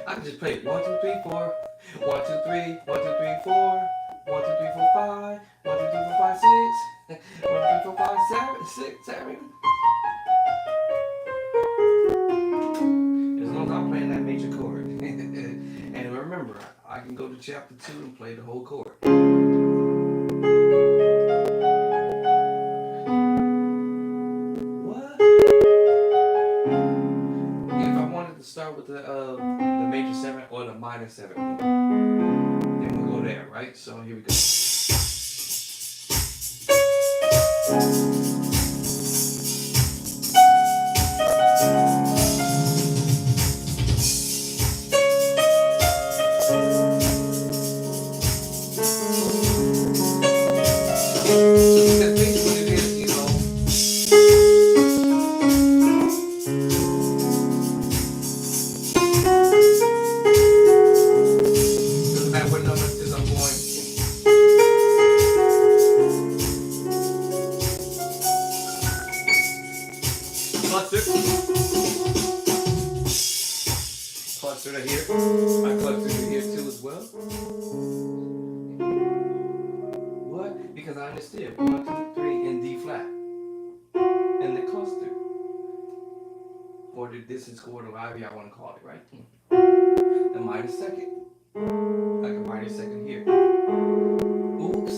I can just play 1, 2, 3, 4, 1, 2, 3, 1, 2, 3, 4, 1, 2, 3, 4, 5, 1, 2, 3, 4, 5, 6, 1, 2, 3, 4, 5, 7, 6, 7. As long as I'm playing that major chord. And remember, I can go to chapter 2 and play the whole chord. What? If I wanted to start with the major 7 or the minor 7, then we'll go there, right? So here we go. Cluster to here. I cluster to here too as well. What? Because I understood 1, 2, 3 in D flat. And the cluster. Or the distance chord or however y'all want to call it, right? The minor second. Like a minor second here. Oops.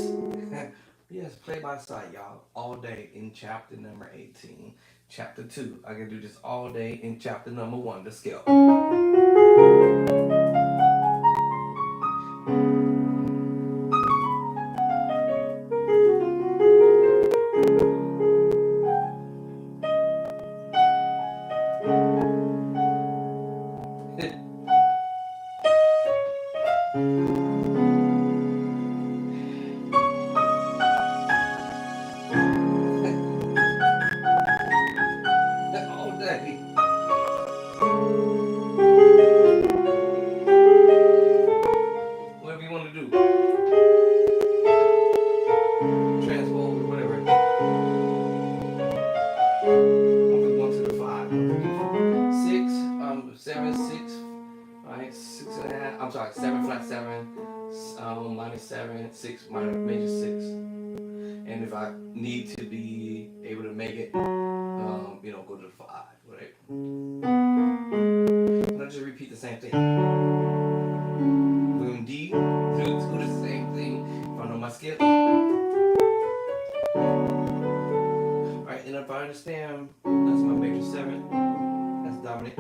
Yes, play by side, y'all. All day in chapter number 18. Chapter 2. I can do this all day in chapter number 1, the scale. All day. Whatever you want to do. Transpose or whatever. 1 to the 5. 6, 7, 6. Alright, 6.5. I'm sorry, 7 flat 7. Minor 7, 6 minor major 6. And if I need to be able to make it, go to the 5, right? And I just repeat the same thing. We're in D, do the same thing if I know my scale. Alright, and if I understand, that's my major 7, that's dominant.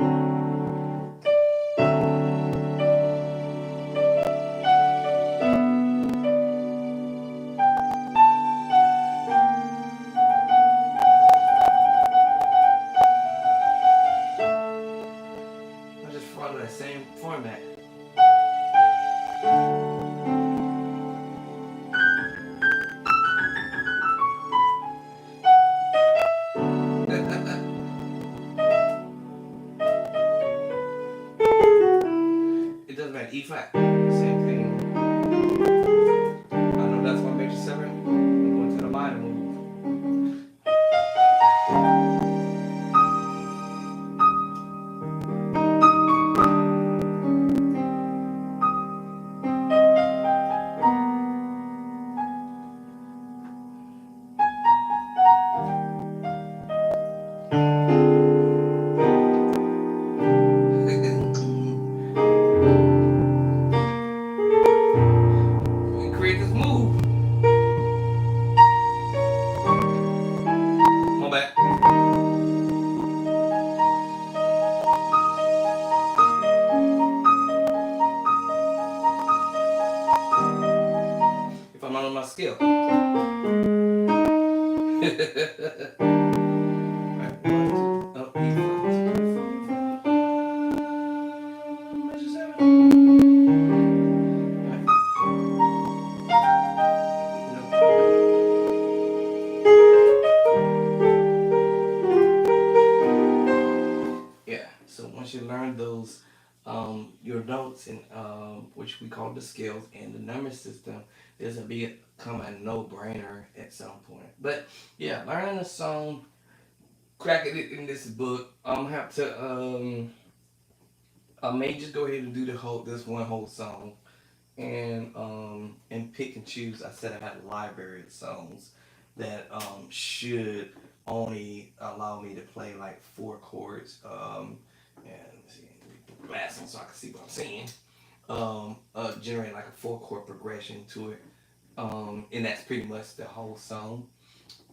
follow that same format. It doesn't matter. E flat, same thing. I know that's my major seven. I'm going to the minor move. And create this move. My bad. If I'm not on my skill. Right, 1, 2, up, E flat, 3, 4, 5. Major seven. Right. You know. Yeah. So once you learn those, your notes and which we call the scales and the number system, this will become a no-brainer at some point. But yeah, learning a song, cracking it in this book. I'm gonna have to I may just go ahead and do this one whole song and pick and choose. I said I had a library of songs that should only allow me to play like four chords. And let's see, put glass on so I can see what I'm saying. Generate like a four chord progression to it. And that's pretty much the whole song.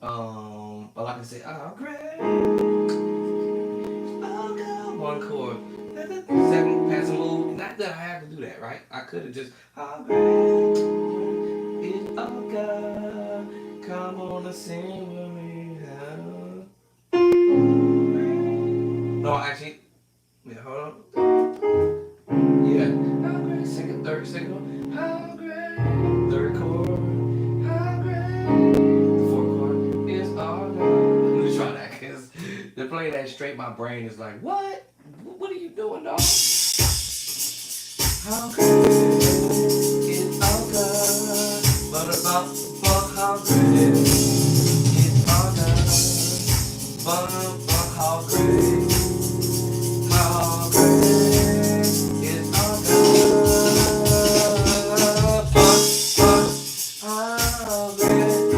But like I said, oh great, oh God, one chord. Second passing move. Not that I have to do that, right? I could have just, how great is our God? Come on and sing with me. How great. No, actually, yeah, hold on. Yeah. How great, second, third, second chord. How great, third chord. How great, the fourth chord is our God. Let me try that, because to play that straight, my brain is like, what? What are you doing, dog? How great is our God? But about how great is our God? But how great is our God? How great?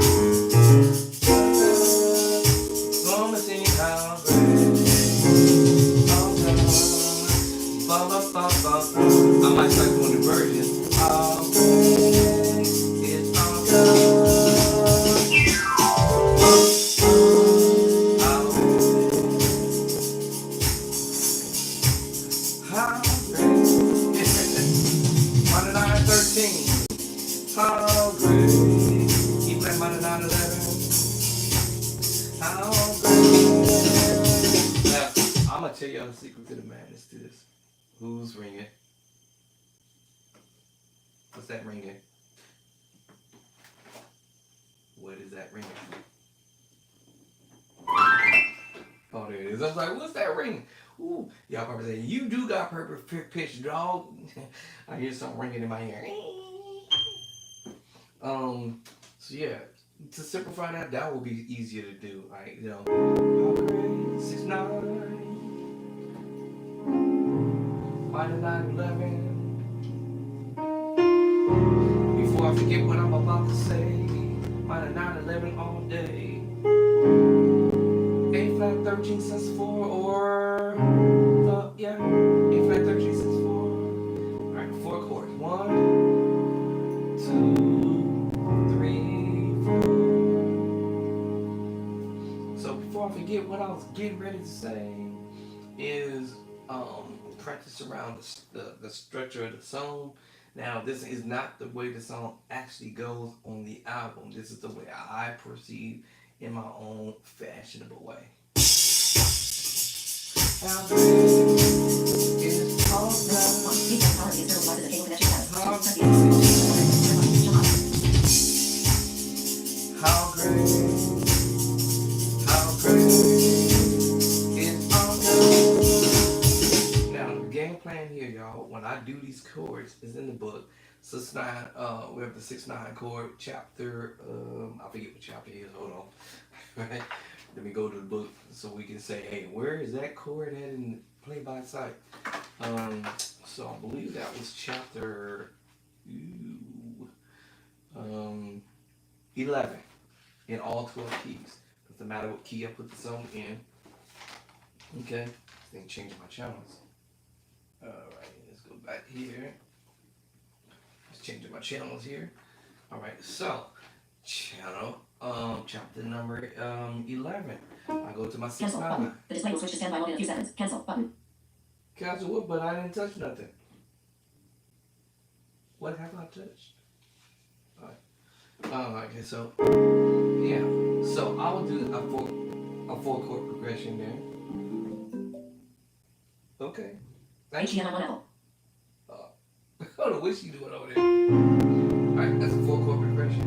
Gonna sing how great our God. I might start doing the version. How great is our God? How great? Minor 9, 13. How great? E flat minor 9, 11. How great? Now, I'm gonna tell y'all the secret to the madness to this. Who's ringing? What's that ringing? What is that ringing? Oh, there it is. I was like, what's that ringing? Ooh, y'all probably say, you do got perfect pitch, dog. I hear something ringing in my ear. So yeah, to simplify that, that will be easier to do. Like, you know, how great, 6, 9, minor 9, 11. Before I forget what I'm about to say, minor 9, 11 all day. A flat 13 says 4, or yeah, A flat 13 says 4. All right, four chords. 1, 2, 3, 4. So before I forget, what I was getting ready to say is practice around the structure of the song. Now, this is not the way the song actually goes on the album. This is the way I proceed in my own fashionable way. How great is our game plan here, y'all, when I do these chords, is in the book. 6-9, we have the 6-9 chord chapter, I forget what chapter it is, hold on. Right? Let me go to the book so we can say, hey, where is that chord at in play by sight? So I believe that was chapter 11 in all 12 keys. Doesn't matter what key I put the song in. Okay, then change my channels. Alright, let's go back here. Let's change my channels here. Alright, so channel chapter number 11. I go to my 6-9. Cancel button. The display will switch to standby mode in a few seconds. Cancel button. Cancel what? But I didn't touch nothing. What have I touched? Alright. Okay, so yeah. So I will do a four chord progression there. Okay. Thank you. HDMI 1 Apple. Hold on, what's she doing over there? Alright, that's a 4-chord progression.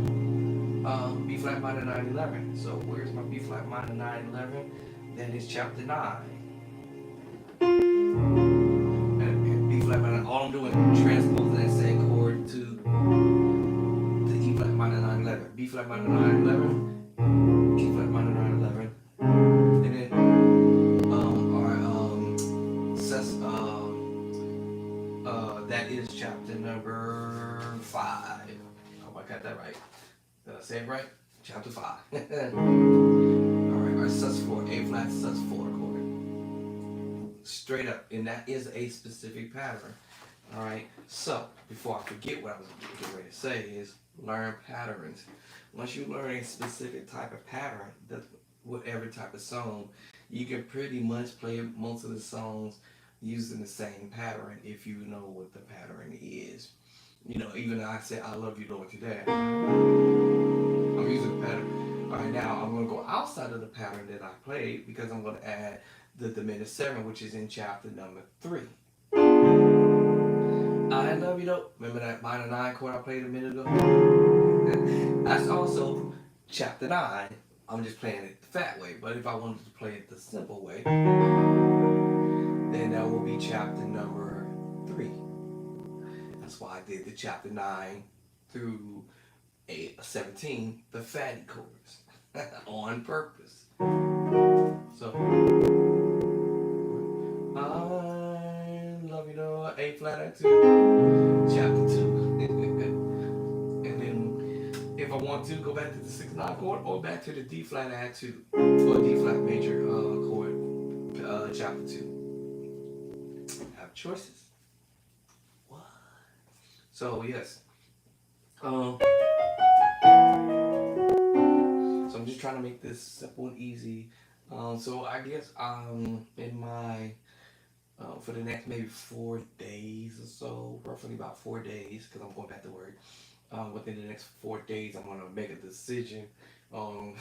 B flat minor 9 11. So where's my B flat minor 9 11? That is chapter 9. And B flat minor, all I'm doing is transposing that same chord to the E flat minor 9 11. B flat minor 9 11, E flat minor 9 11. And then that is chapter number 5. I hope I got that right. Did I say it right? Chapter 5. Alright, our sus4, A flat sus4 chord. Straight up, and that is a specific pattern. Alright, so before I forget what I was getting ready to say is learn patterns. Once you learn a specific type of pattern, with every type of song, you can pretty much play most of the songs using the same pattern if you know what the pattern is. You know, even though I said I love you Lord today, I'm using the pattern. Alright, now I'm going to go outside of the pattern that I played because I'm going to add the diminished 7, which is in chapter number 3. I love you though. Remember that minor 9 chord I played a minute ago? That's also chapter 9. I'm just playing it the fat way, but if I wanted to play it the simple way, then that will be chapter number 3. That's why I did the chapter 9 through 17, the fatty chords, on purpose. So, I love you know, A flat attitude, chapter 2. And then, if I want to, go back to the 6-9 chord or back to the D flat attitude or D flat major chord, chapter 2. Have choices. What? So yes. So I'm just trying to make this simple and easy. So I guess in my for the next maybe 4 days or so, roughly about 4 days, because I'm going back to work. Within the next 4 days, I'm gonna make a decision on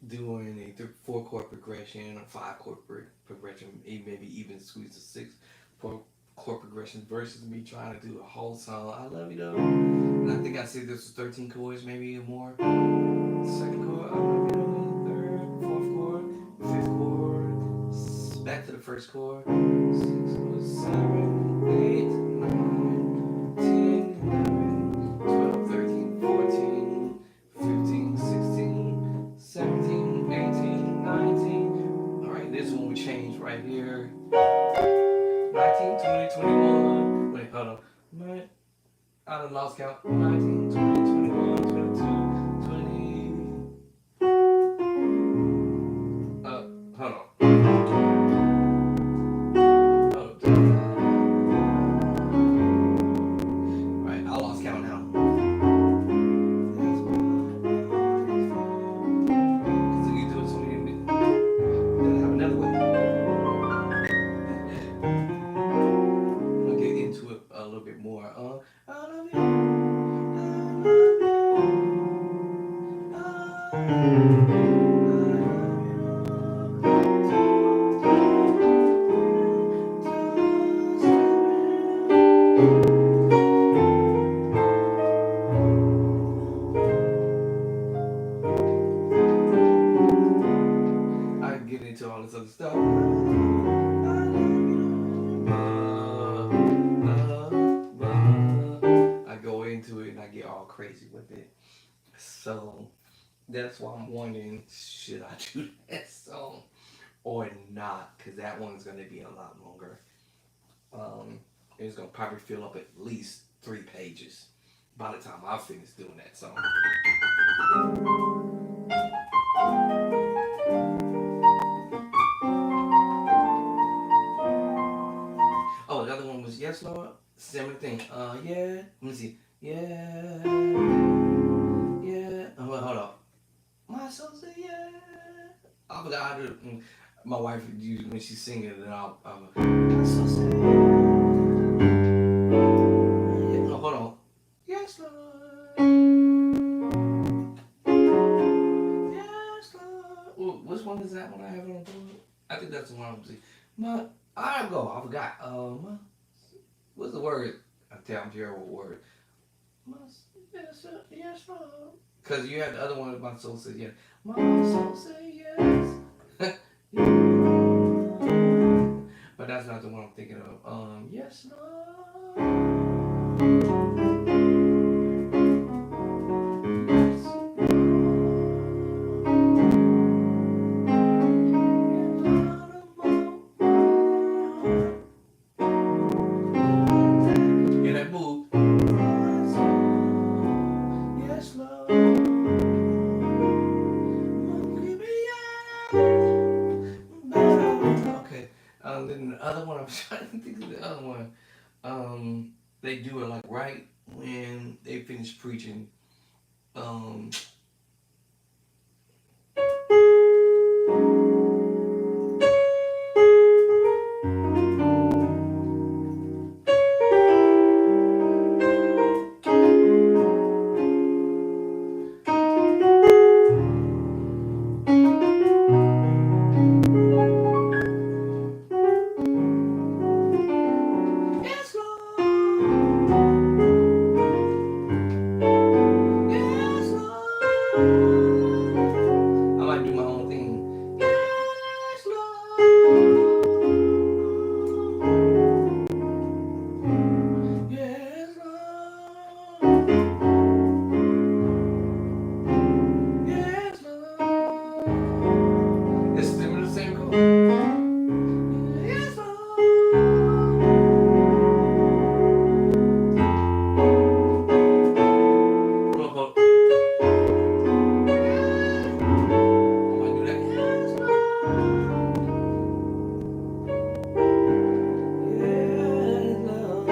doing a 4-chord progression, a 5-chord progression, maybe even squeeze a 6-chord progression versus me trying to do a whole song. I love you though. And I think I said this was 13 chords, maybe or more. Second chord, I love you though. Third, 4th chord, 5th chord, back to the first chord. 6, 7, 8, 9, 10, 11, 12, 13, 14, 15, 16, 17, 18, 19. Alright, this one we change right here. 19, 20, 21. Wait, hold on. I done lost count. 19, 20, 21, 22, 20. Hold on. Alright, I lost count now. So you do it so you gotta have another way. I'll get into it a little bit more. I love you. I love you. That's why I'm wondering, should I do that song or not? Because that one's going to be a lot longer. Um, it's going to probably fill up at least 3 pages by the time I finish doing that song. Oh, the other one was Yes Lord. Similar thing. Yeah. Let me see. Yeah. Yeah. Hold on. My soul say yeah. I forgot how to. My wife usually when she's singing, then I'll my soul say yeah. No, hold on. Yes Lord. Yes Lord. Ooh, which one is that one I have on the board? I think that's the one I'm seeing. My I go. I forgot. What's the word? I tell I'm terrible with word. Yes, yes, Lord. Because you had the other one, my soul said yes. My soul said yes. But that's not the one I'm thinking of. Yes, Lord. Yeah, that move. Yes, Lord. Okay. Then the other one, I'm trying to think of the other one. They do it like right when they finish preaching. Um, yes, Lord. Yes, Lord. I might do my own thing. Yes, Lord. Yes, Lord. Yes, Lord. It's similar to the same chord. Yes, Lord. I might do that. Yes, Lord. Yes, Lord.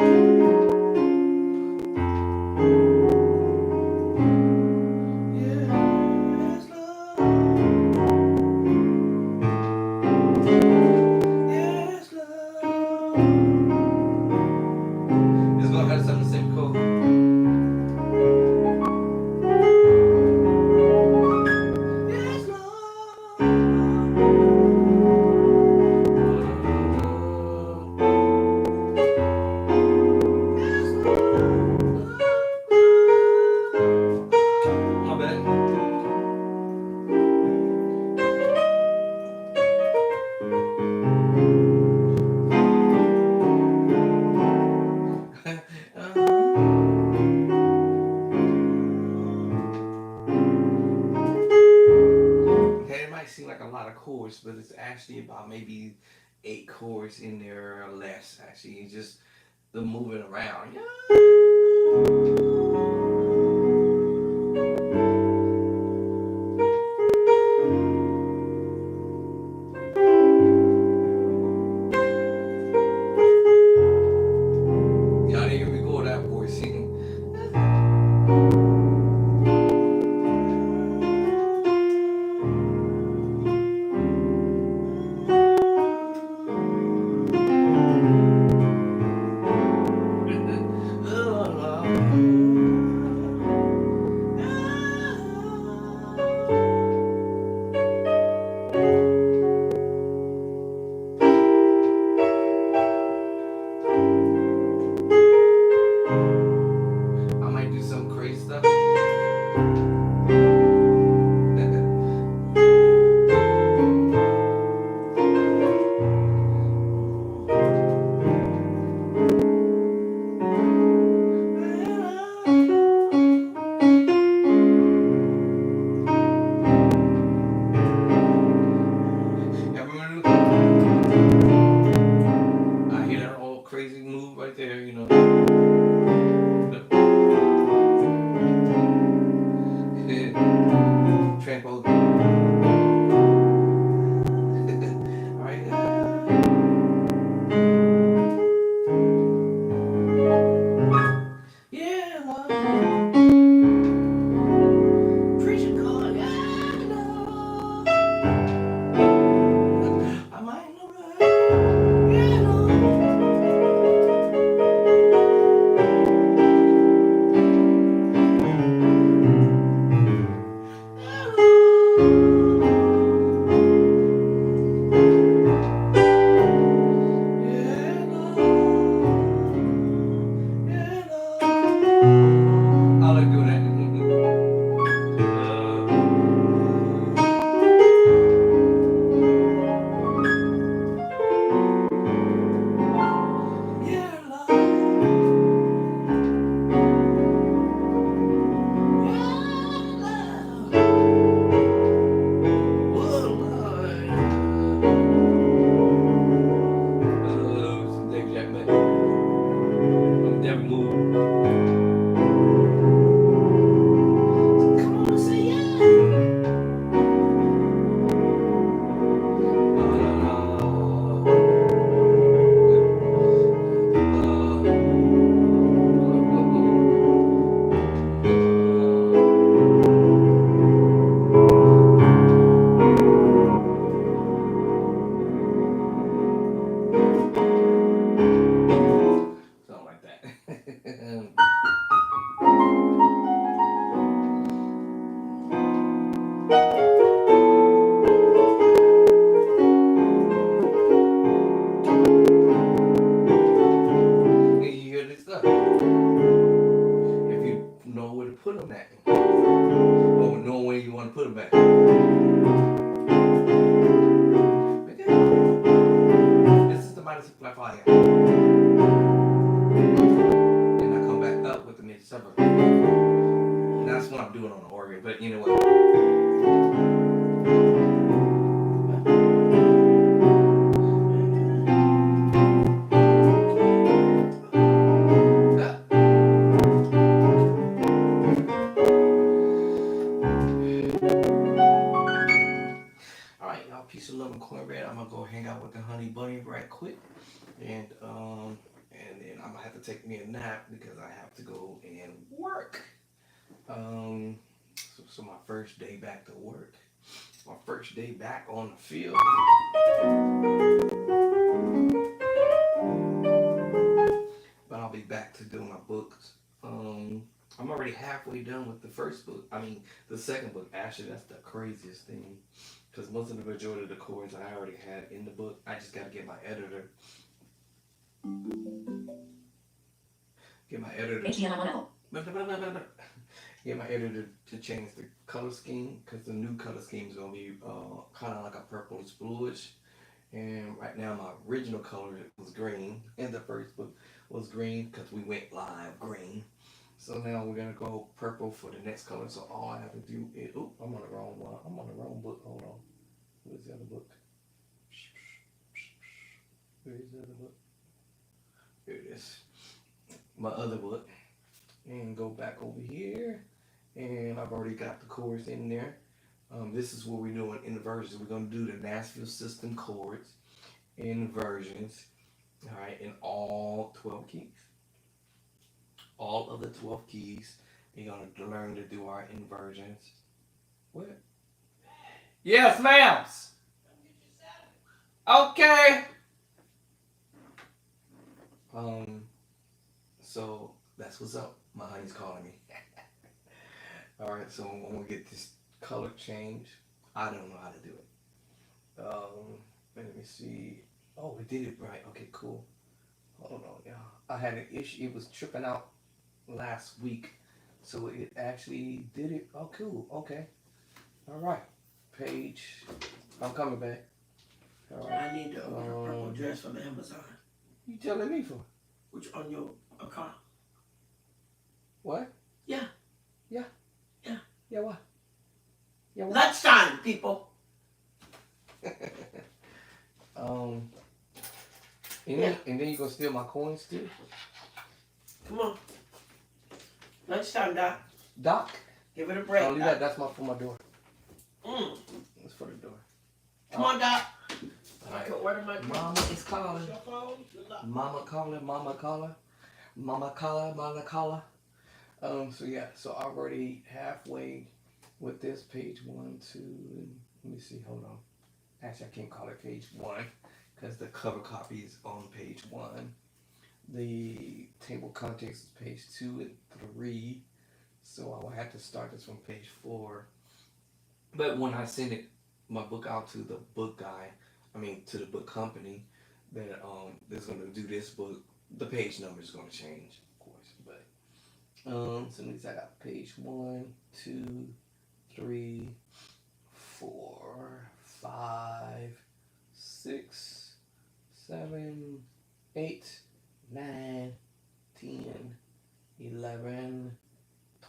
Yes, Lord. It's gonna have some the same chord. Yes, Lord. My bad. Okay, it might seem like a lot of chords, but it's actually about maybe 8 chords in there or less. Actually, it's just the moving around. Y'all didn't hear me go that voice singing. right there, you know. Transpose. Alright. Yeah, love. Preacher God, yeah, love. I might know that. Yeah, love. I like doing that. Yeah, love. Yeah, love. Whoa, Lord. Some David Jack Mack. I'm Devin Moore. Come on, say yeah. Something like that. And you hear this stuff. If you know where to put them at, or know where you want to put them at. Okay. This is the minor supply fire. And I come back up with the mid seven. And that's what I'm doing on the organ, but you know what? Alright, y'all, peace of love and cornbread. I'm gonna go hang out with the honey bunny right quick. And then I'm gonna have to take me a nap because I have to go and work. So my first day back to work. My first day back on the field. But I'll be back to do my books. I'm already halfway done with the first book. I mean, the second book. Actually, that's the craziest thing. Because most of the majority of the chords I already had in the book. I just got to get my editor. Get my editor. Get my editor to change the color scheme. Because the new color scheme is going to be kind of like a purplish bluish. And right now my original color was green. And the first book was green because we went live green. So now we're going to go purple for the next color. So all I have to do is... Oh, I'm on the wrong one. I'm on the wrong book. Hold on. Where's the other book? Where's the other book? Here it is. My other book. And go back over here. And I've already got the chords in there. This is what we're doing in the versions. We're going to do the Nashville system chords in versions. All right, in all 12 keys. All of the 12 keys. You're going to learn to do our inversions. What? Yes, ma'am. Okay. So that's what's up. My honey's calling me. All right, so I'm gonna get this color change. I don't know how to do it. Let me see. Oh, we did it right. Okay, cool. Hold on, y'all. I had an issue. It was tripping out last week, so it actually did it. Oh, cool. Okay. All right. Page. I'm coming back. All right. I need to order a purple dress from Amazon. You telling me for? Which on your account? What? Yeah. Yeah. Yeah. Yeah, what? Yeah, what? Lunchtime, people. And then you gonna steal my coins too? Come on. Lunchtime, Doc. Doc? Give it a break. Oh, leave that. That's for my door. That's for the door. Come on, Doc. Alright. Where am I? Mama is calling. Your phone? Good luck. Mama calling. Mama calling. Mama calling. Mama calling. So yeah. So I'm already halfway with this page 1, 2. Let me see. Hold on. Actually, I can't call it page 1 because the cover copy is on page 1. The table contents is page 2 and 3. So I will have to start this from page 4. But when I send my book out to the book guy, to the book company that is gonna do this book, the page number is gonna change, of course. But so at least I got page 1, 2, 3, 4, 5, 6, 7, 8, 9, 10, 11,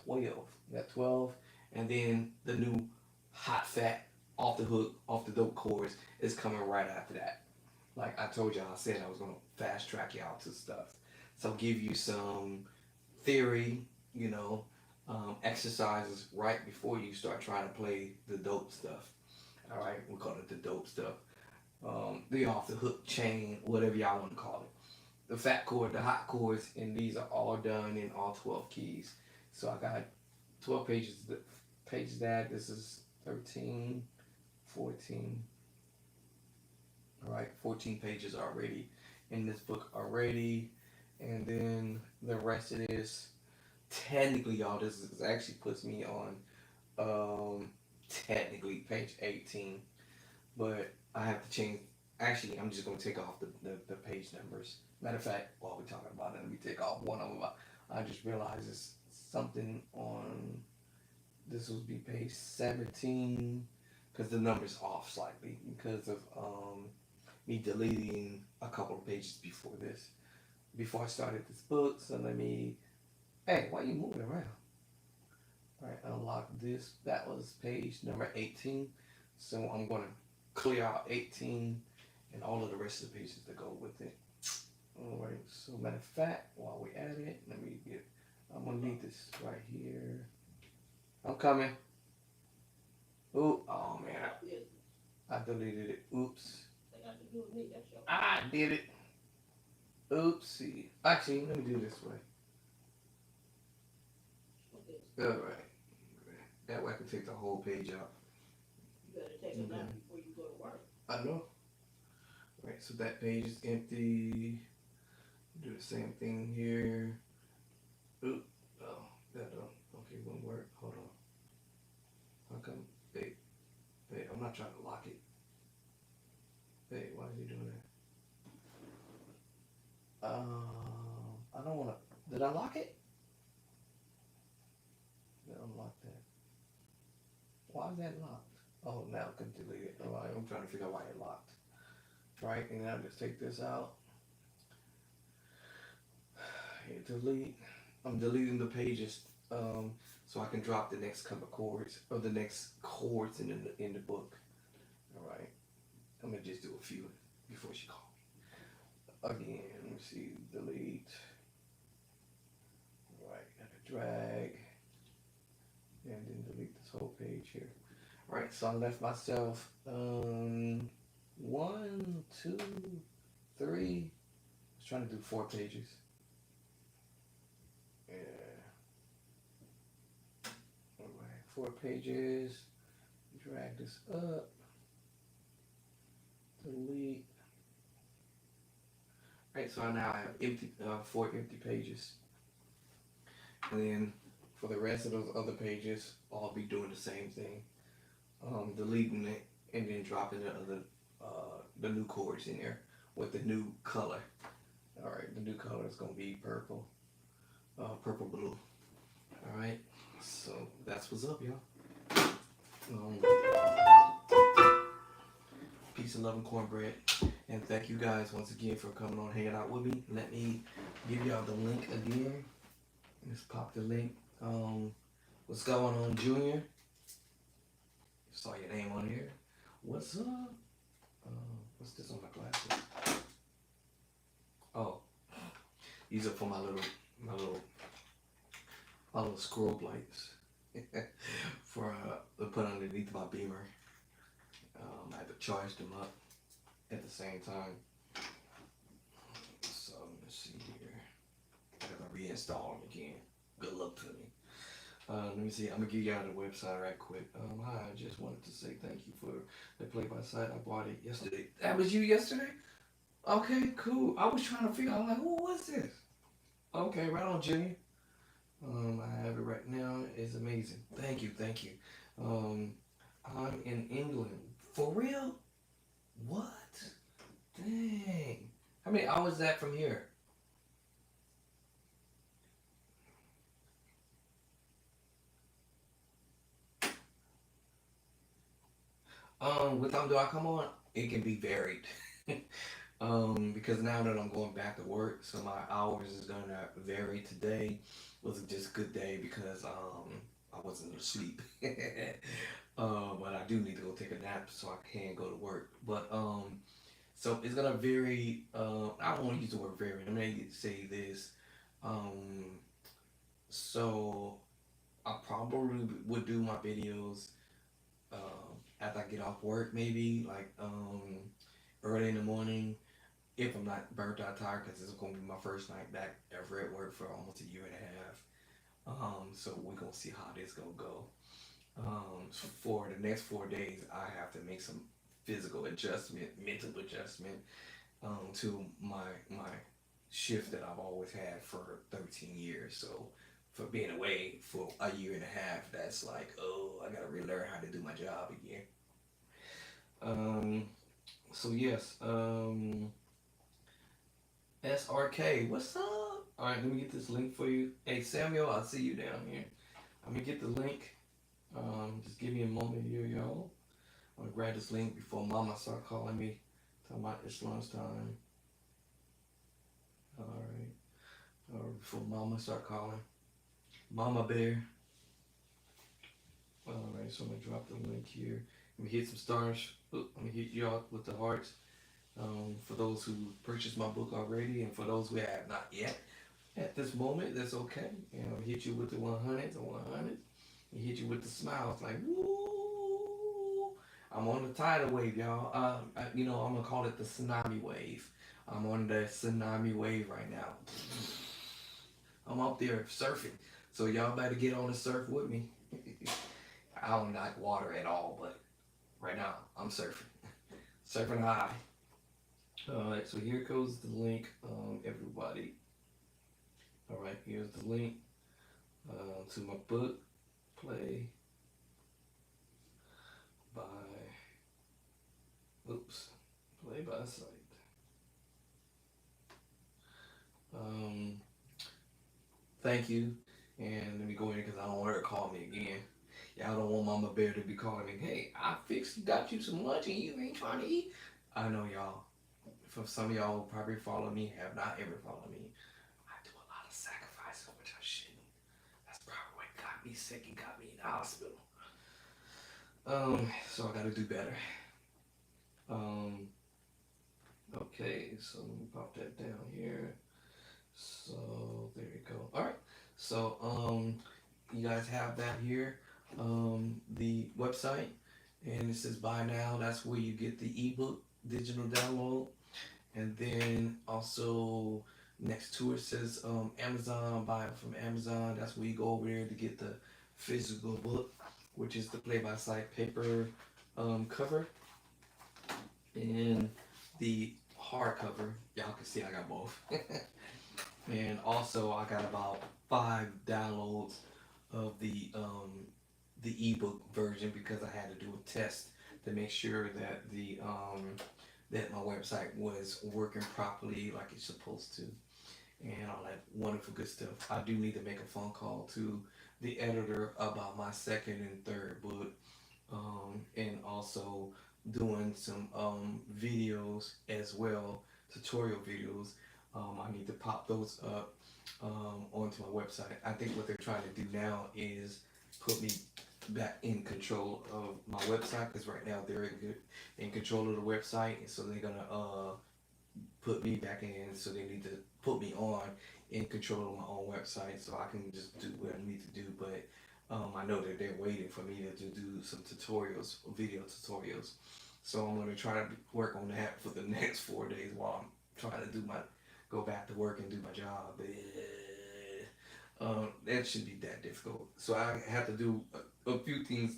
12. We got 12, and then the new hot fat off the hook, off the dope chords is coming right after that. Like I told y'all, I said I was gonna fast track y'all to stuff. So give you some theory, exercises right before you start trying to play the dope stuff. All right, we call it the dope stuff. The off the hook chain, whatever y'all want to call it. The fat chord, the hot chords, and these are all done in all 12 keys. So I got 12 pages. That this is 13, 14. All right, 14 pages already in this book already, and then the rest of this. Technically, y'all, this actually puts me on technically page 18, but I have to change. Actually, I'm just gonna take off the page numbers. Matter of fact, while we're talking about it, let me take off one of them. I just realized it's something on. This will be page 17 because the number's off slightly because of me deleting a couple of pages before I started this book. So let me. Hey, why are you moving around? All right, unlock this. That was page number 18. So I'm gonna clear out 18 and all of the rest of the pages that go with it. All right. So matter of fact, while we're at it, I'm gonna leave this right here. I'm coming. Ooh, oh man, I deleted it. Oops. I did it. Oopsie. Actually, let me do it this way. Alright. That way I can take the whole page out. You better take a nap before you go to work. I know. Alright, so that page is empty. Do the same thing here. Oop. Oh, that don't. Okay, won't work. Hold on. How come? Hey, I'm not trying to lock it. Hey, why is he doing that? I don't want to. Did I lock it? Unlock that. Why is that locked? Oh, now I can delete it. Oh, I'm trying to figure out why it locked. Right, and now just take this out. Hit delete. I'm deleting the pages so I can drop the next couple chords or the next chords in the book. All right, I'm gonna just do a few before she calls me. Again, let me see. Delete. All right, gotta drag. And then delete this whole page here. All right, so I left myself 1, 2, 3. I was trying to do 4 pages. Yeah. All right, 4 pages. Drag this up. Delete. All right, so I now have 4 empty pages. And then for the rest of those other pages, I'll be doing the same thing, deleting it and then dropping the new chords in there with the new color. All right, the new color is gonna be purple, purple blue. All right, so that's what's up, y'all. Peace and love and cornbread, and thank you guys once again for coming on, hanging out with me. Let me give y'all the link again. Let's pop the link. What's going on, Junior? Saw your name on here. What's up? What's this on my glasses? Oh, these are for my little my little squirrel lights for to put underneath my beamer. I have to charge them up at the same time. So let's see here. I gotta reinstall them again. Good luck to me. Let me see. I'm gonna give you out the website right quick. Hi, I just wanted to say thank you for the play by site. I bought it yesterday. That was you yesterday? Okay, cool. I was trying to figure out like who was this? Okay, right on, Junior. I have it right now. It's amazing. Thank you, thank you. Um, I'm in England. For real? What? Dang. How many hours is that from here? What time do I come on? It can be varied. Because now that I'm going back to work, so my hours is gonna vary. Today was just a good day because I wasn't asleep. But I do need to go take a nap so I can go to work. But so it's gonna vary. I don't want to use the word vary. I'm gonna say this. Um, so I probably would do my videos after I get off work, maybe like early in the morning if I'm not burnt out tired, because this is gonna be my first night back ever at work for almost a year and a half. So we're gonna see how this gonna go. For the next 4 days, I have to make some physical adjustment, mental adjustment to my shift that I've always had for 13 years. So for being away for a year and a half, that's like, oh, I gotta relearn how to do my job again. Um, so yes, SRK, what's up? All right, let me get this link for you. Hey Samuel, I see you down here. Let me get the link. Just give me a moment here, y'all. I'm gonna grab this link before Mama start calling me. Talking about it's lunchtime. All right. Before Mama start calling. Mama Bear. All right, so I'm gonna drop the link here. Let me hit some stars. Oop, let me hit y'all with the hearts. For those who purchased my book already, and for those who have not yet, at this moment, that's okay. Hit you with the 100, the 100. And hit you with the smiles, like woo. I'm on the tidal wave, y'all. I'm gonna call it the tsunami wave. I'm on the tsunami wave right now. I'm up there surfing, so y'all better get on the surf with me. I don't like water at all, but right now I'm surfing, surfing high. All right, so here goes the link, everybody. All right, here's the link to my book, Play by, oops, Play by Sight. Um, Thank you, and let me go in because I don't want her to call me again. Y'all don't want Mama Bear to be calling me, hey, I fixed, got you some lunch and you ain't trying to eat. I know y'all, for some of y'all who probably follow me, have not ever followed me, I do a lot of sacrifices, which I shouldn't. That's probably what got me sick and got me in the hospital. So I gotta do better. Um, okay, so let me pop that down here. So there you go. All right. So you guys have that here. The website, and it says buy now. That's where you get the ebook digital download, and then also next to it says Amazon. Buy it from Amazon. That's where you go over there to get the physical book, which is the play by sight paper cover, and the hardcover. Y'all can see I got both. And also I got about 5 downloads of the ebook version because I had to do a test to make sure that the that my website was working properly like it's supposed to, and all that wonderful good stuff. I do need to make a phone call to the editor about my second and third book, and also doing some videos as well, tutorial videos. I need to pop those up onto my website. I think what they're trying to do now is put me back in control of my website because right now they're in control of the website, and so they're gonna put me back in, so they need to put me on in control of my own website, so I can just do what I need to do. But I know that they're waiting for me to do some tutorials, video tutorials. So I'm gonna try to work on that for the next 4 days while I'm trying to go back to work and do my job. That shouldn't be that difficult. So I have to do a few things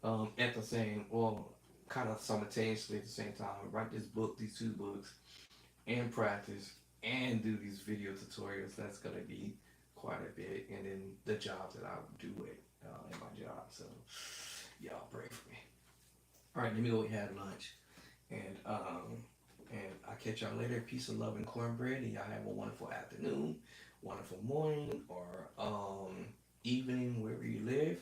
at the same, well, kind of simultaneously at the same time. Write this book, these 2 books, and practice, and do these video tutorials. That's gonna be quite a bit, and then the job that I do in my job. So y'all pray for me. All right, let me go have lunch, and I catch y'all later. Peace of love and cornbread, and y'all have a wonderful afternoon, wonderful morning, or evening wherever you live.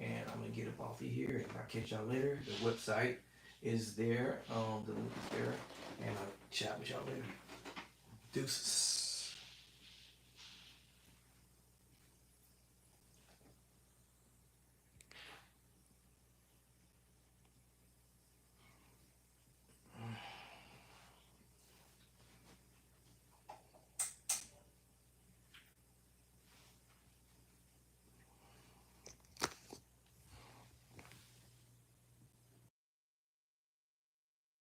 And I'm gonna get up off of here, and I'll catch y'all later. The website is there, the link is there, and I'll chat with y'all later. Deuces.